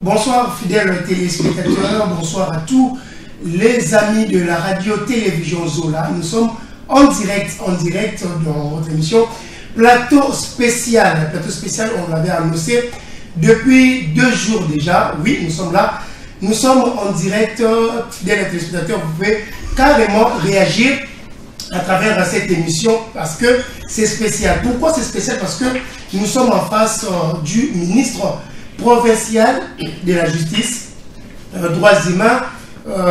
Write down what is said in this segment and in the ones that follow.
Bonsoir fidèles téléspectateurs, bonsoir à tous les amis de la radio-télévision Zola. Nous sommes en direct dans votre émission Plateau spécial. Plateau spécial, on l'avait annoncé depuis 2 jours déjà. Oui, nous sommes là. Nous sommes en direct, fidèles téléspectateurs. Vous pouvez carrément réagir à travers cette émission parce que c'est spécial. Pourquoi c'est spécial? Parce que nous sommes en face du ministre provincial de la justice, droits humains,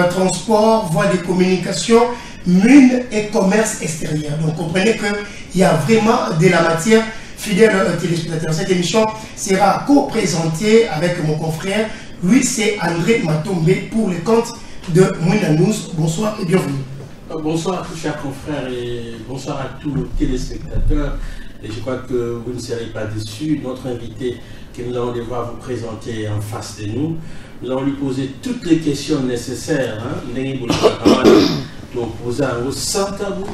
transport, voies de communication, mines et commerce extérieur. Donc comprenez qu'il y a vraiment de la matière. Fidèles téléspectateurs, cette émission sera co-présentée avec mon confrère. Lui, c'est André Matombe pour le compte de Mouna News. Bonsoir et bienvenue. Bonsoir, chers confrères, et bonsoir à tous nos téléspectateurs. Et je crois que vous ne serez pas déçus. Notre invité que nous allons devoir vous présenter en face de nous, nous allons lui poser toutes les questions nécessaires. Donc, poser un sans tabou.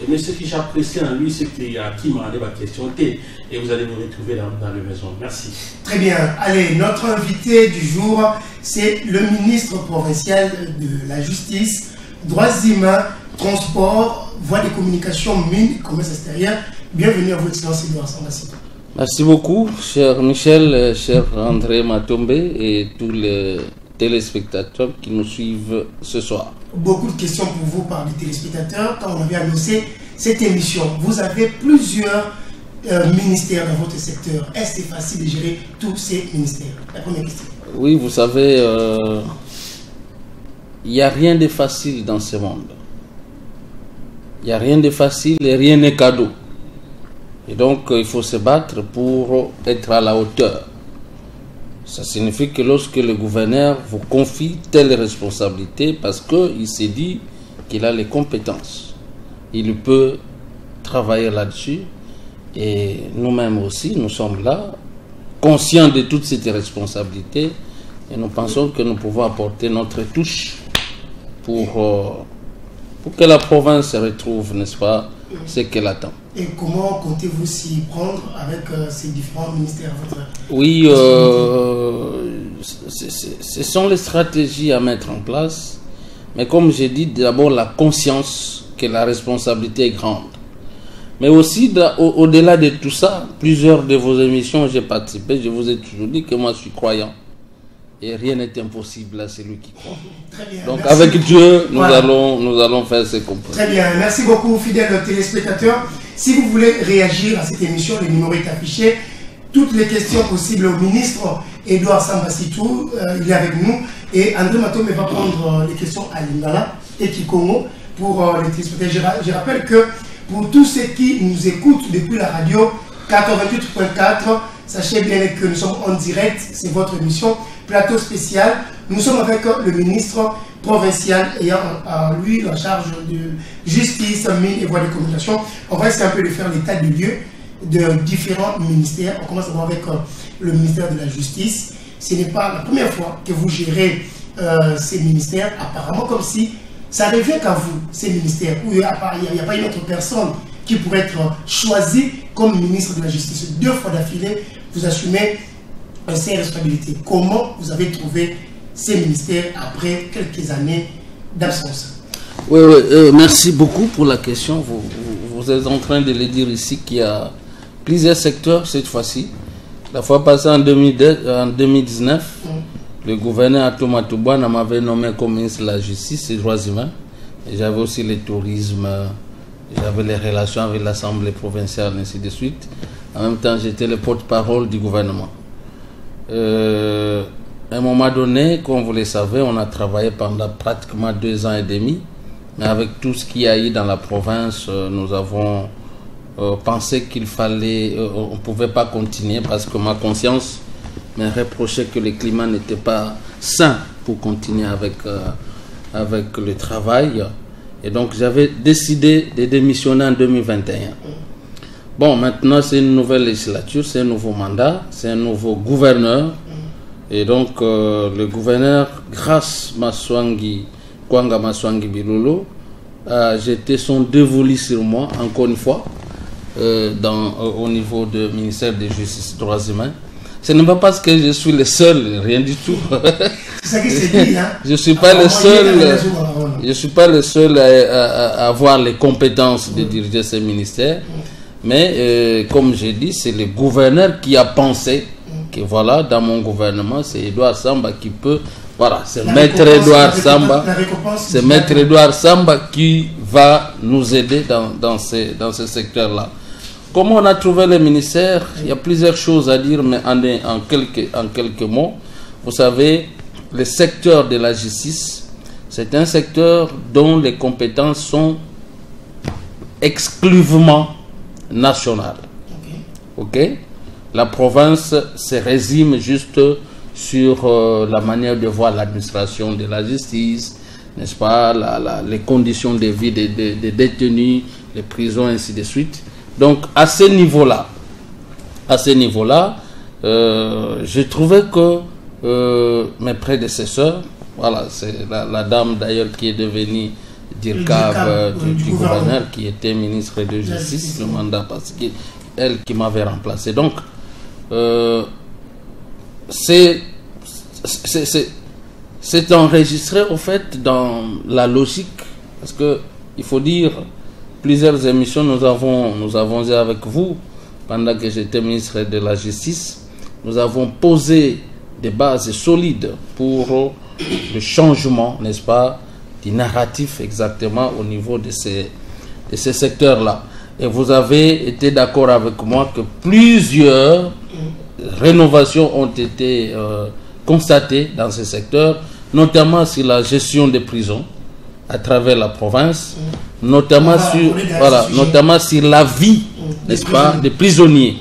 Mais ce que j'apprécie en lui, c'est qu'il y a qui m'a demandé ma question T. Et vous allez vous retrouver dans la maison. Merci. Très bien. Allez, notre invité du jour, c'est le ministre provincial de la Justice, droits humains, transport, voies de communication, mines, commerce extérieur. Bienvenue à votre excellence Edouard Sambasito. Merci beaucoup, cher Michel, cher André Matombe et tous les téléspectateurs qui nous suivent ce soir. Beaucoup de questions pour vous par les téléspectateurs. Quand on avait annoncé cette émission, vous avez plusieurs ministères dans votre secteur. Est-ce que c'est facile de gérer tous ces ministères? La première question. Oui, vous savez, il n'y a rien de facile dans ce monde. Il n'y a rien de facile et rien n'est cadeau. Et donc, il faut se battre pour être à la hauteur. Ça signifie que lorsque le gouverneur vous confie telle responsabilité, parce qu'il s'est dit qu'il a les compétences, il peut travailler là-dessus. Et nous-mêmes aussi, nous sommes là, conscients de toutes ces responsabilités, et nous pensons que nous pouvons apporter notre touche pour que la province se retrouve, n'est-ce pas, ce qu'elle attend. Et comment comptez-vous s'y prendre avec ces différents ministères? Oui, ce sont les stratégies à mettre en place. Mais comme j'ai dit, d'abord la conscience que la responsabilité est grande. Mais aussi, au-delà de tout ça, plusieurs de vos émissions, j'ai participé, je vous ai toujours dit que moi je suis croyant. Et rien n'est impossible à celui qui croit. Très bien, donc merci. Avec Dieu, nous, voilà. nous allons faire ce qu'on peut. Très bien, merci beaucoup fidèles téléspectateurs. Si vous voulez réagir à cette émission, le numéro est affiché. Toutes les questions possibles au ministre Edouard Sambasito, il est avec nous. Et André Matombe va prendre les questions à Lingala et Kikongo pour les téléspectateurs. Je rappelle que pour tous ceux qui nous écoutent depuis la radio 88.4, sachez bien que nous sommes en direct, c'est votre émission Plateau spécial. Nous sommes avec le ministre provincial ayant à lui la charge de justice, mines et voies de communication. On va essayer un peu de faire l'état du lieu de différents ministères. On commence d'abord avec le ministère de la Justice. Ce n'est pas la première fois que vous gérez ces ministères, apparemment comme si ça revient qu'à vous, ces ministères, où il n'y a pas une autre personne qui pourrait être choisie comme ministre de la Justice. 2 fois d'affilée, vous assumez ces responsabilités. Comment vous avez trouvé ces ministères après quelques années d'absence? Oui, merci beaucoup pour la question. Vous êtes en train de le dire ici qu'il y a plusieurs secteurs cette fois-ci. La fois passée en 2019, le gouverneur Atoma Toubana m'avait nommé comme ministre de la Justice et des droits humains. J'avais aussi le tourisme, j'avais les relations avec l'Assemblée provinciale, ainsi de suite. En même temps, j'étais le porte-parole du gouvernement. À un moment donné, comme vous le savez, on a travaillé pendant pratiquement 2 ans et demi. Mais avec tout ce qu'il y a eu dans la province, nous avons pensais qu'il fallait, on ne pouvait pas continuer parce que ma conscience me reprochait que le climat n'était pas sain pour continuer avec le travail. Et donc j'avais décidé de démissionner en 2021. Bon, maintenant c'est une nouvelle législature, c'est un nouveau mandat, c'est un nouveau gouverneur. Et donc le gouverneur, grâce Kwanga Maswangi Bilolo, a jeté son dévolu sur moi, encore une fois, au niveau du ministère de Justice et Droits humains. Ce n'est pas parce que je suis le seul, rien du tout. C'est ça qui s'est dit, hein? Je ne suis pas le seul. Je suis pas le seul à avoir les compétences de diriger ce ministère. Mais comme j'ai dit, c'est le gouverneur qui a pensé que voilà, dans mon gouvernement, c'est Edouard Samba qui peut. Voilà, c'est Maître Edouard Samba. C'est Maître Edouard Samba qui va nous aider dans ce secteur-là. Comment on a trouvé le ministère? Il y a plusieurs choses à dire, mais en quelques mots. Vous savez, le secteur de la justice, c'est un secteur dont les compétences sont exclusivement nationales. Ok? La province se résume juste sur la manière de voir l'administration de la justice, n'est-ce pas, les conditions de vie des détenus, les prisons, ainsi de suite. Donc, à ce niveau-là, je trouvais que mes prédécesseurs, voilà, c'est la dame d'ailleurs qui est devenue DIRCAB du gouverneur, qui était ministre de Justice, le mandat, parce que elle qui m'avait remplacé. Donc, c'est enregistré au fait dans la logique, parce que il faut dire, plusieurs émissions nous avons eu avec vous pendant que j'étais ministre de la Justice. Nous avons posé des bases solides pour le changement, n'est-ce pas, du narratif exactement au niveau de ces secteurs-là. Et vous avez été d'accord avec moi que plusieurs rénovations ont été constatées dans ces secteurs, notamment sur la gestion des prisons à travers la province, notamment sur la vie, n'est-ce pas, des prisonniers.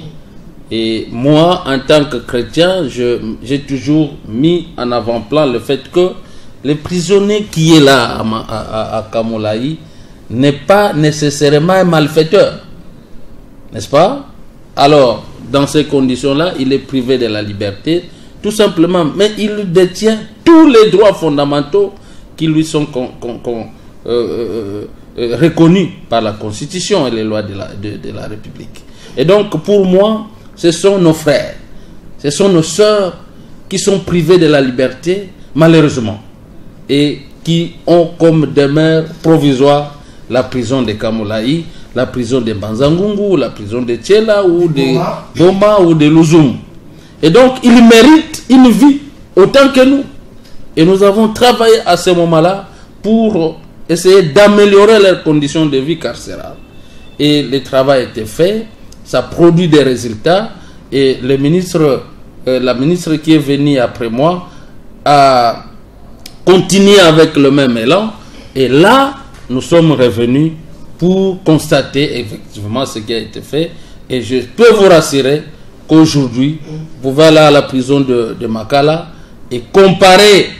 Et moi, en tant que chrétien, j'ai toujours mis en avant-plan le fait que le prisonnier qui est là à Kamoulaï n'est pas nécessairement un malfaiteur, n'est-ce pas? Alors, dans ces conditions-là, il est privé de la liberté, tout simplement, mais il détient tous les droits fondamentaux qui lui sont reconnus par la Constitution et les lois de la République. Et donc, pour moi, ce sont nos frères, ce sont nos sœurs qui sont privés de la liberté, malheureusement, et qui ont comme demeure provisoire la prison de Kamoulaï, la prison de Banzangungu, la prison de Tchela ou de Boma ou de Louzoum. Et donc, ils méritent une vie autant que nous. Et nous avons travaillé à ce moment-là pour essayer d'améliorer leurs conditions de vie carcérale. Et le travail a été fait, ça produit des résultats. Et la ministre qui est venue après moi a continué avec le même élan. Et là, nous sommes revenus pour constater effectivement ce qui a été fait. Et je peux vous rassurer qu'aujourd'hui, vous pouvez aller à la prison de Makala et comparer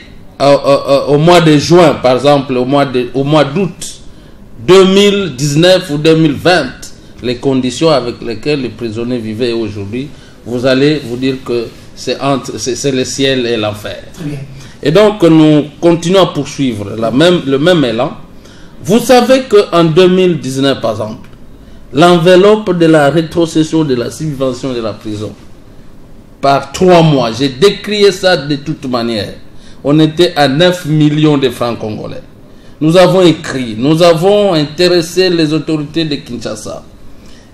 au mois de juin, par exemple, au mois d'août 2019 ou 2020, les conditions avec lesquelles les prisonniers vivaient aujourd'hui, vous allez vous dire que c'est le ciel et l'enfer. Et donc, nous continuons à poursuivre le même élan. Vous savez qu'en 2019, par exemple, l'enveloppe de la rétrocession de la subvention de la prison, par 3 mois, j'ai décrié ça de toute manière. On était à 9 millions de francs congolais. Nous avons écrit, nous avons intéressé les autorités de Kinshasa.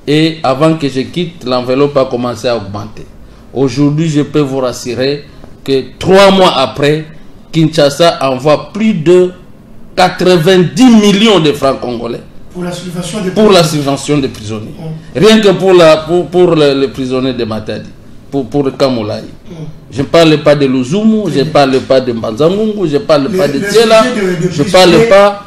Et avant que je quitte, l'enveloppe a commencé à augmenter. Aujourd'hui, je peux vous rassurer que 3 mois après, Kinshasa envoie plus de 90 millions de francs congolais pour la subvention des prisonniers. Rien que pour les prisonniers de Matadi, pour Kamoulaï. Je ne parle pas de Louzoumou, je ne parle pas de Mbanzangungu, je ne parle pas de Tchela, je ne parle pas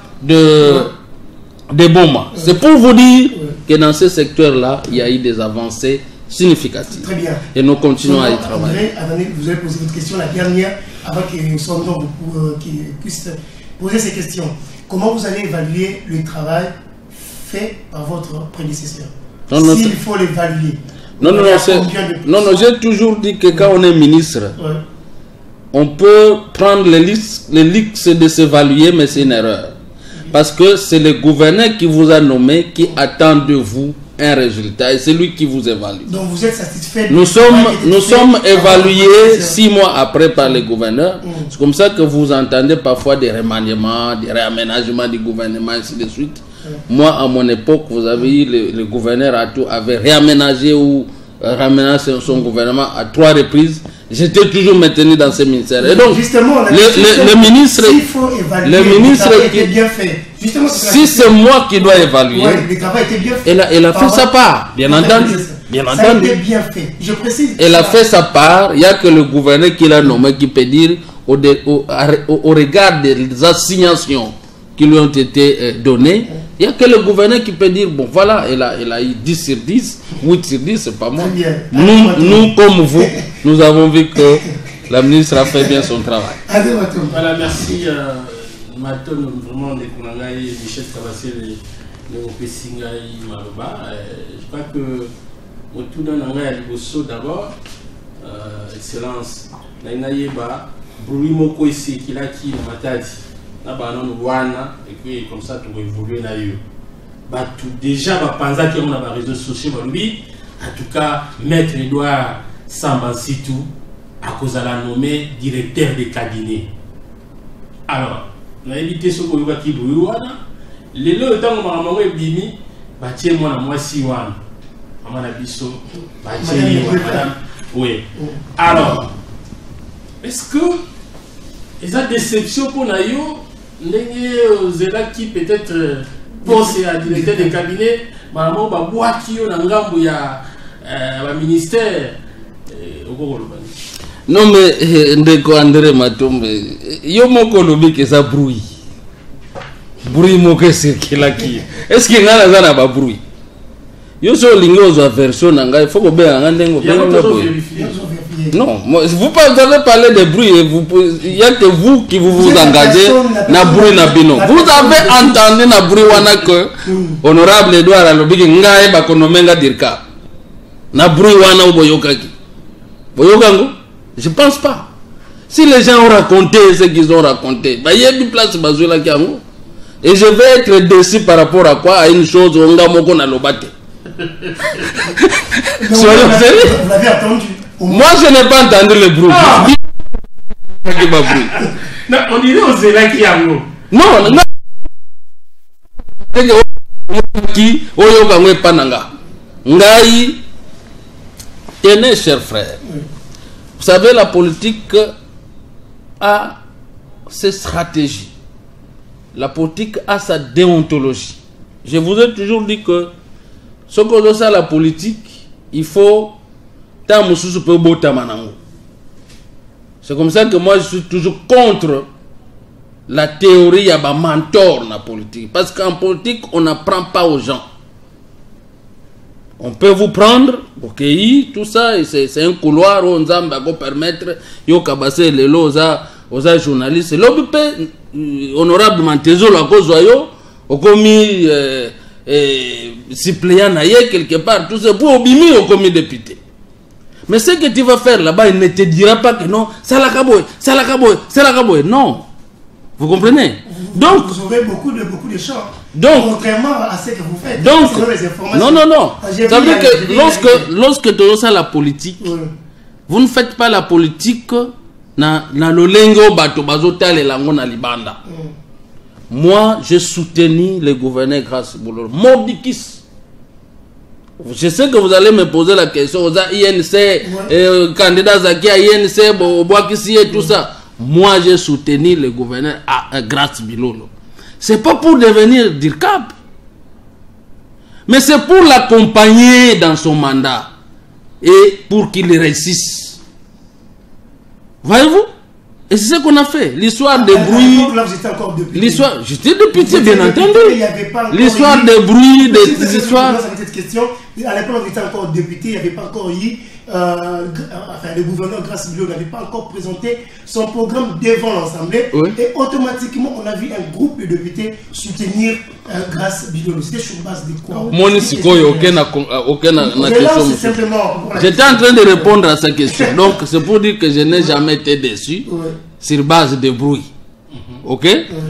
des bons mois. C'est pour vous dire que dans ce secteur-là, il y a eu des avancées significatives. Très bien. Et nous continuons à y travailler. André, vous avez posé votre question, la dernière, avant que nous sommes beaucoup qui puissent poser ces questions. Comment vous allez évaluer le travail fait par votre prédécesseur? S'il faut l'évaluer. Non, j'ai toujours dit que quand on est ministre, on peut prendre les listes de s'évaluer, mais c'est une erreur. Parce que c'est le gouverneur qui vous a nommé, qui attend de vous un résultat, et c'est lui qui vous évalue. Donc vous êtes satisfait? Nous sommes évalués 6 mois après par le gouverneur. C'est comme ça que vous entendez parfois des remaniements, des réaménagements du gouvernement, ainsi de suite. Moi, à mon époque, vous avez eu le gouverneur avait réaménagé ou réaménagé son gouvernement à 3 reprises. J'étais toujours maintenu dans ce ministère. Et donc, justement, le ministre, était bien fait. Justement, si c'est moi qui dois évaluer, le travail était bien fait. Elle a fait sa part, bien entendu. Ça a été bien fait. Je précise. Elle a fait sa part. Il n'y a que le gouverneur qui l'a nommé qui peut dire au regard des assignations qui lui ont été données. Il n'y a que le gouverneur qui peut dire, bon voilà, elle a eu 10 sur 10, 8 sur 10, c'est pas moi. Nous, comme vous, nous avons vu que la ministre a fait bien son travail. Voilà, merci. Maton, vraiment, Michel Kabassé, le Pessingaï Maroba. Je crois que, autour d'un anglais à Liboso d'abord, Excellence, Naïnaïba, Bruit Moko ici, qui l'a qui, Matadi. Et puis comme ça tu vas évoluer là déjà penser qu'on a des réseaux sociaux en tout cas maître Edouard Sambansitou à cause de la nommé directeur de cabinet. Alors on a évité ce qu'on va qui les le temps où maman est bimi bâtir moi moi si wan maman a biso bâtir oui. Alors est-ce que ils ont déception pour naïo Zela qui peut-être pensé à directeur de cabinet, maman baboua qui on a ngambo ya ministère. Non mais ndeko André Matombe, yo moko lobi que ça bruit moko circula qui. Est-ce que ngana zana ba bruit? Yo so lingo zo version nanga il faut ko be ngandengo non, vous avez parlé de bruit, il n'y a que vous qui vous engagez na bruit na bino. Vous avez entendu na bruit wana que honorable Edouard alobiki ngai ba konomenga dirka. Na bruit wana uboyokaki. Boyokango? Je pense pas. Si les gens ont raconté ce qu'ils ont raconté, bah il y a du place bazula kiango. Et je vais être déçu par rapport à quoi? À une chose onga moko na lobate. Vous l'avez attendu. Moi, je n'ai pas entendu le bruit. Non, on dirait aux élèves qui a l'eau. Non, non. Tenez, chers frères. Vous savez, la politique a ses stratégies. La politique a sa déontologie. Je vous ai toujours dit que ce qu'on a la politique, il faut... C'est comme ça que moi je suis toujours contre la théorie à mentor dans la politique. Parce qu'en politique, on n'apprend pas aux gens. On peut vous prendre, ok, tout ça, c'est un couloir où on va permettre aux journalistes. Honorable Mantezo, la cause au commis suppléant quelque part, tout ça pour obéir au commis député. Mais ce que tu vas faire là-bas, il ne te dira pas que non, c'est la caboye, c'est la caboye, c'est la caboye. Non. Vous comprenez? Donc, vous aurez beaucoup de champs. Donc, contrairement à ce que vous faites. Donc, non. Ça veut dire que lorsque tu as la politique, vous ne faites pas la politique na lolengo bato bazotale lango na libanda. Moi, j'ai soutenu le gouverneur Grace Boulor. Mordikis. Je sais que vous allez me poser la question aux INC, candidat Zaki à INC, Boakissi et tout ça. Moi, j'ai soutenu le gouverneur Grace Bilolo. C'est pas pour devenir DIRCAP, mais c'est pour l'accompagner dans son mandat et pour qu'il réussisse. Voyez-vous? Et c'est ce qu'on a fait. L'histoire des bruits. L'histoire, j'étais député, bien entendu. L'histoire des bruits, des histoires. Cette question, à l'époque, vous étiez encore député, il n'y avait pas encore eu. Enfin, le gouverneur Grace Bilo n'avait pas encore présenté son programme devant l'Assemblée. Oui. Et automatiquement, on a vu un groupe de députés soutenir Grace Bilo. C'était sur base de quoi? Moi, j'étais en train de répondre à sa question. Donc, c'est pour dire que je n'ai jamais été déçu. Oui. Sur base de bruit. Ok?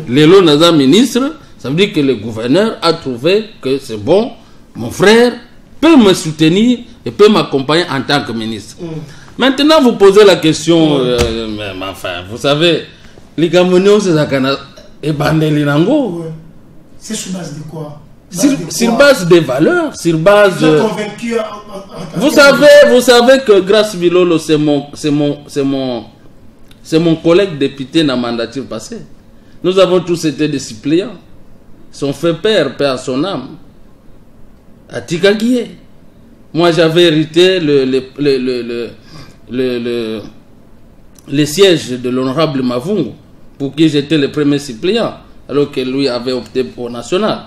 L'élo Naza ministre, ça veut dire que le gouverneur a trouvé que c'est bon, mon frère peut me soutenir et peut m'accompagner en tant que ministre. Maintenant, vous posez la question, mais enfin, vous savez, les Camerounais, c'est ça qu'on a ébandé l'Irango. C'est sur base de quoi? Sur base des valeurs, sur base de... Vous savez que Grace Bilolo, c'est mon collègue député dans la mandature passée. Nous avons tous été des suppléants. Son fait père à son âme. À Tikaguié. Moi, j'avais hérité le siège de l'honorable Mavungu, pour qui j'étais le premier suppléant, alors que lui avait opté pour national.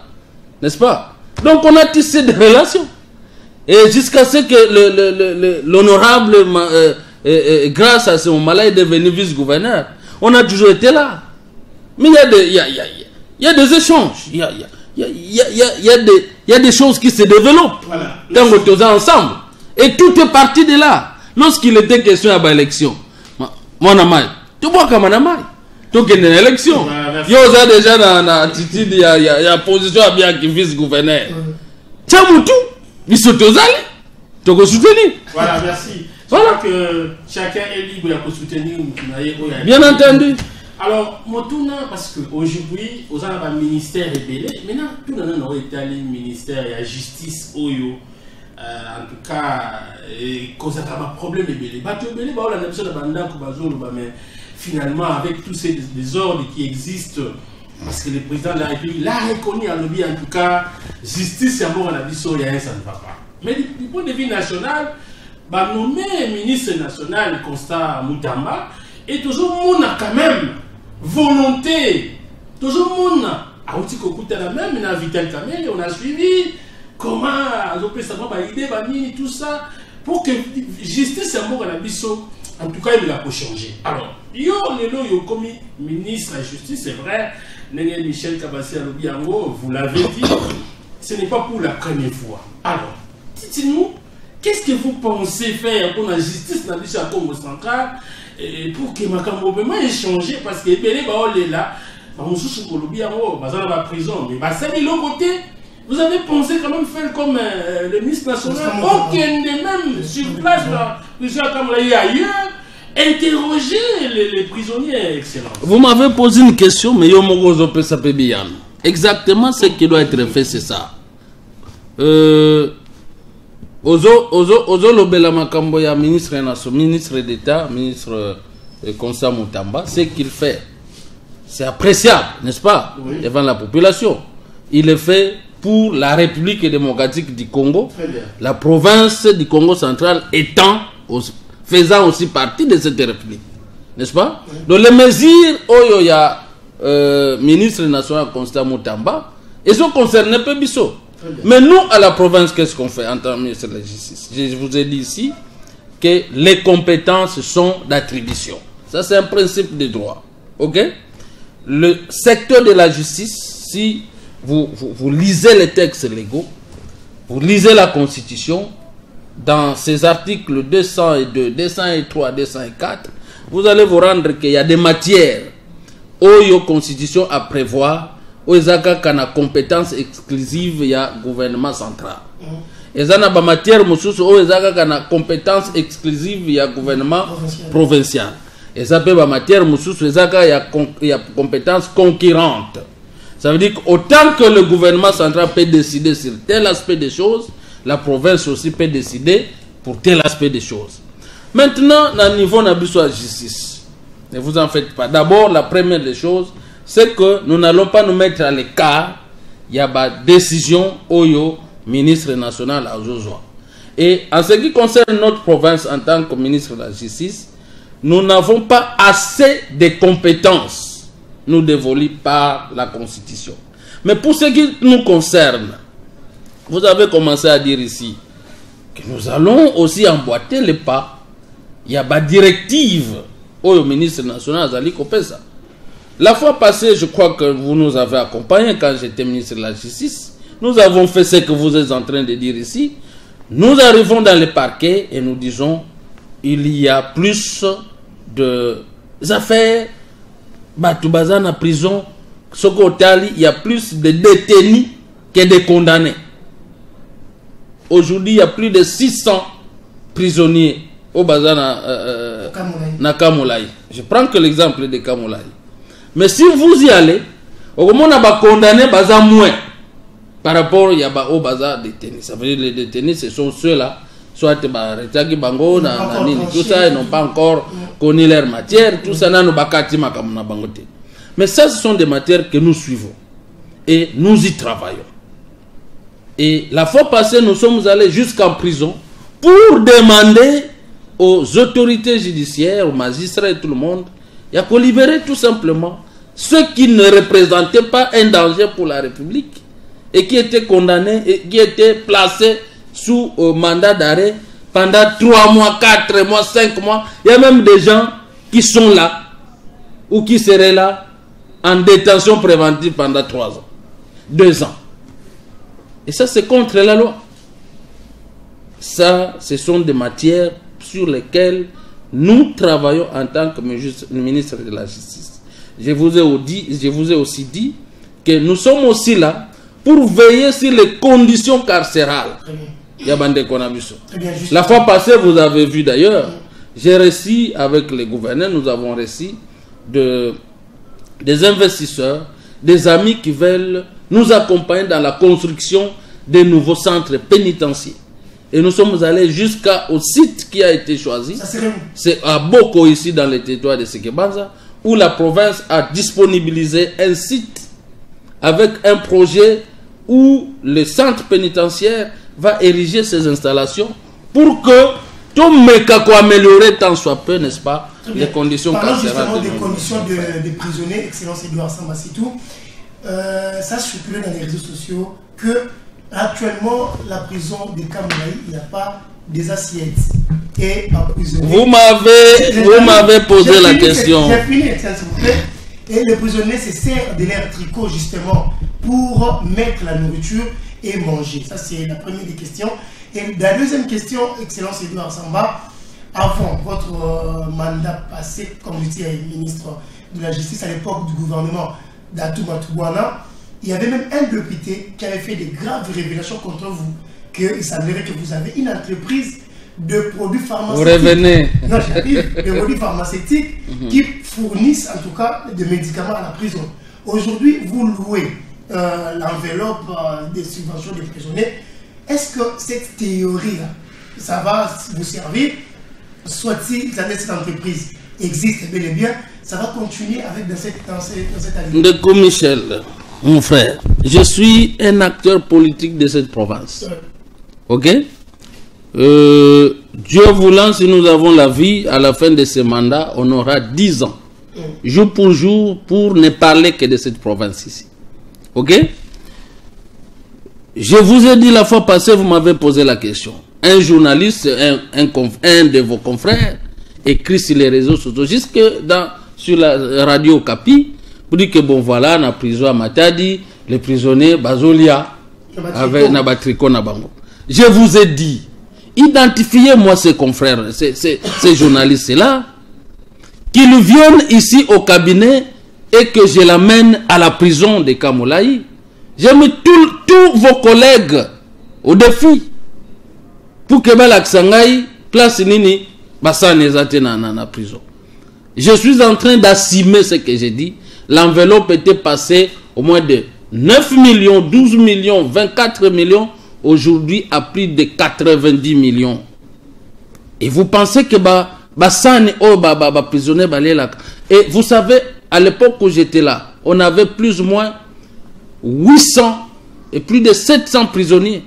N'est-ce pas? Donc, on a tissé des relations. Et jusqu'à ce que l'honorable, grâce à ce moment-là, est devenu vice-gouverneur, on a toujours été là. Mais il y a des échanges. Il y a des choses qui se développent quand on est ensemble. Et tout est parti de là. Lorsqu'il était question à l'élection, mon amai, tu vois comme un amai. Tu as une élection. Il y a déjà dans l'attitude, il y a position à bien qui vice-gouverneur. Tiens, tout, ils sont tous allés. Tu as soutenir. Voilà, merci. Voilà. Que chacun est libre de soutenir. Bien entendu. Alors, Motouna, parce qu'aujourd'hui, aux un ministère est belé, maintenant, tout le monde est allé au ministère et à la justice, Oyo. En tout cas, cause un problème est belé. Mais finalement, avec tous ces désordres qui existent, parce que le président de la République l'a reconnu à l'objet, en tout cas, justice et amour à la vie, ça ne va pas. Mais du point de vue national, nommé ministre national Constant Moutamba, et toujours monde a quand même volonté, toujours monde a aussi écouté la même, on a Vital Kamel, on a suivi comment on peut savoir idée, tout ça, pour que justice et amour à la vie, en tout cas, il a pas changé. Alors, yo comme ministre de la justice, c'est vrai, Michel Kabassi à l'Obiango, vous l'avez dit, ce n'est pas pour la première fois. Alors, dites-nous, qu'est-ce que vous pensez faire pour la justice dans le Congo central pour que Makambo ait changé? Parce que les gens sont là, on est dans la prison, mais c'est de l'autre côté. Vous avez pensé quand même faire comme le ministre national, aucun de même sur place, comme ailleurs, interroger les prisonniers, excellence. Vous m'avez posé une question, mais yo mogozo pe sapé bien. Exactement ce qui doit être fait, c'est ça. Ozo Lobela Makambo ya ministre d'État, ministre Constant Moutamba, ce qu'il fait, c'est appréciable, n'est-ce pas, oui, devant la population. Il le fait pour la République démocratique du Congo, la province du Congo central faisant aussi partie de cette République, n'est-ce pas? Oui. Donc les mesures où il y a ministre national Constant Moutamba, ils sont concernés peu biso. Mais nous, à la province, qu'est-ce qu'on fait en tant que ministre de la Justice? Je vous ai dit ici que les compétences sont d'attribution. Ça, c'est un principe de droit. Ok? Le secteur de la justice, si vous lisez les textes légaux, vous lisez la Constitution, dans ces articles 202, 203, 204, vous allez vous rendre qu'il y a des matières où il y a Constitution à prévoir, où il y a compétence exclusive, il y a gouvernement central. Et il y a des matières où il y a compétence exclusive, il y a gouvernement provincial. Et ça peut être matière où il y a compétence concurrente. Ça veut dire qu'autant que le gouvernement central peut décider sur tel aspect des choses, la province aussi peut décider pour tel aspect des choses. Maintenant, au niveau de la justice, ne vous en faites pas. D'abord, la première des choses, c'est que nous n'allons pas nous mettre à l'écart. Il y a une décision au ministre national à Joshua. Et en ce qui concerne notre province en tant que ministre de la Justice, nous n'avons pas assez de compétences nous dévolues par la Constitution. Mais pour ce qui nous concerne, vous avez commencé à dire ici que nous allons aussi emboîter les pas. Il y a des directives au ministre national Azali Kopesa. La fois passée, je crois que vous nous avez accompagnés quand j'étais ministre de la Justice. Nous avons fait ce que vous êtes en train de dire ici. Nous arrivons dans le parquet et nous disons il y a plus de affaires. Batoubaza en prison, il y a plus de détenus que de condamnés. Aujourd'hui, il y a plus de 600 prisonniers au Bazana na Kamolaï. Je prends que l'exemple de Kamolaï. Mais si vous y allez, au moment où on a condamné Baza moins par rapport au Baza détenus. Ça veut dire que les détenus, ce sont ceux-là, soit Retagi Bango, tout ça, ils n'ont pas encore connu leur matière, tout ça, mais ça, ce sont des matières que nous suivons et nous y travaillons. Et la fois passée, nous sommes allés jusqu'en prison pour demander aux autorités judiciaires, aux magistrats et tout le monde, il y a qu'à libérer tout simplement ceux qui ne représentaient pas un danger pour la République et qui étaient condamnés et qui étaient placés sous mandat d'arrêt pendant 3 mois, 4 mois, 5 mois. Il y a même des gens qui sont là ou qui seraient là en détention préventive pendant 3 ans, 2 ans. Et ça, c'est contre la loi. Ça, ce sont des matières sur lesquelles nous travaillons en tant que ministre de la Justice. Je vous ai aussi dit que nous sommes aussi là pour veiller sur les conditions carcérales. La fois passée, vous avez vu d'ailleurs, j'ai reçu avec les gouverneurs, nous avons reçu des investisseurs, des amis qui veulent nous accompagner dans la construction des nouveaux centres pénitentiaires. Et nous sommes allés jusqu'au site qui a été choisi. C'est à Boko, ici, dans le territoire de Sekebanza, où la province a disponibilisé un site avec un projet où le centre pénitentiaire va ériger ses installations pour que tout méca soit amélioré tant soit peu, n'est-ce pas, les conditions carcérales. Parlons justement des conditions des prisonniers, Excellence Edouard Sambasitou. Ça circulait dans les réseaux sociaux que actuellement la prison de Kamolaï, il n'y a pas des assiettes et vous m'avez posé la question. J'ai fini, s'il vous plaît. Et les prisonniers se servent de leur tricot justement pour mettre la nourriture et manger. Ça, c'est la première des questions. Et la deuxième question, Excellence Edouard Samba, avant votre mandat passé, comme vous étiez ministre de la Justice à l'époque du gouvernement d'Atou Matouana, il y avait même un député qui avait fait des graves révélations contre vous, qu'il semblerait que vous avez une entreprise de produits pharmaceutiques. Vous revenez. Non, j'arrive. De produits pharmaceutiques qui fournissent en tout cas des médicaments à la prison. Aujourd'hui, vous louez l'enveloppe des subventions des prisonniers. Est-ce que cette théorie-là, ça va vous servir? Soit-il que cette entreprise existe bel et bien, ça va continuer avec dans cette année. Ndeko Michel, mon frère, je suis un acteur politique de cette province. Ok? Dieu voulant, si nous avons la vie, à la fin de ce mandat, on aura 10 ans. Jour pour jour, pour ne parler que de cette province ici. Ok? Je vous ai dit la fois passée, vous m'avez posé la question. Un journaliste, un de vos confrères, écrit sur les réseaux sociaux, jusque sur la radio Capi, pour dire que bon voilà, dans la prison à Matadi, les prisonniers Bazolia, avec Nabatriko Nabango. Je vous ai dit, identifiez-moi ces confrères, ces journalistes-là, qu'ils viennent ici au cabinet et que je l'amène à la prison de Kamolaï. J'ai mis tous vos collègues au défi pour que Balaksangaï place Nini Bassane dans la prison. Je suis en train d'assumer ce que j'ai dit. L'enveloppe était passée au moins de 9 millions, 12 millions, 24 millions, aujourd'hui à plus de 90 millions. Et vous pensez que Bassane prisonnier Baléla. Et vous savez, à l'époque où j'étais là, on avait plus ou moins 800 et plus de 700 prisonniers.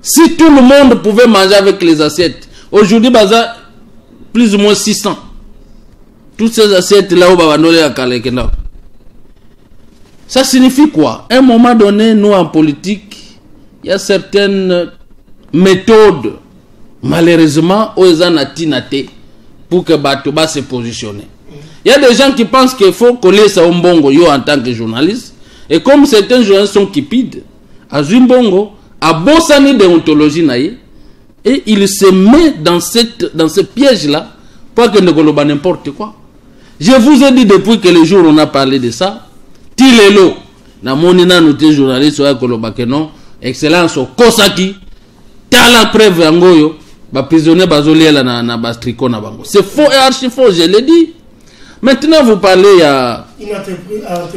Si tout le monde pouvait manger avec les assiettes, aujourd'hui, plus ou moins 600. Toutes ces assiettes-là, ça signifie quoi? À un moment donné, nous en politique, il y a certaines méthodes, malheureusement, aux anatinate pour que Batoba se positionne. Il y a des gens qui pensent qu'il faut coller ça au Mbongo, yo en tant que journaliste. Et comme certains journalistes sont cupides, à Zimbongo, à Bossani déontologie naïe, et il se met dans ce piège-là pour que ne goloba n'importe quoi. Je vous ai dit depuis que le jour où on a parlé de ça, Tilelo, na monina noté journaliste wa goloba que non, excellence au Kosaki, t'as la preuve angoyo, ba prisonnier bazoli la na bastriko na bango. C'est faux et archi faux, je l'ai dit. Maintenant vous parlez à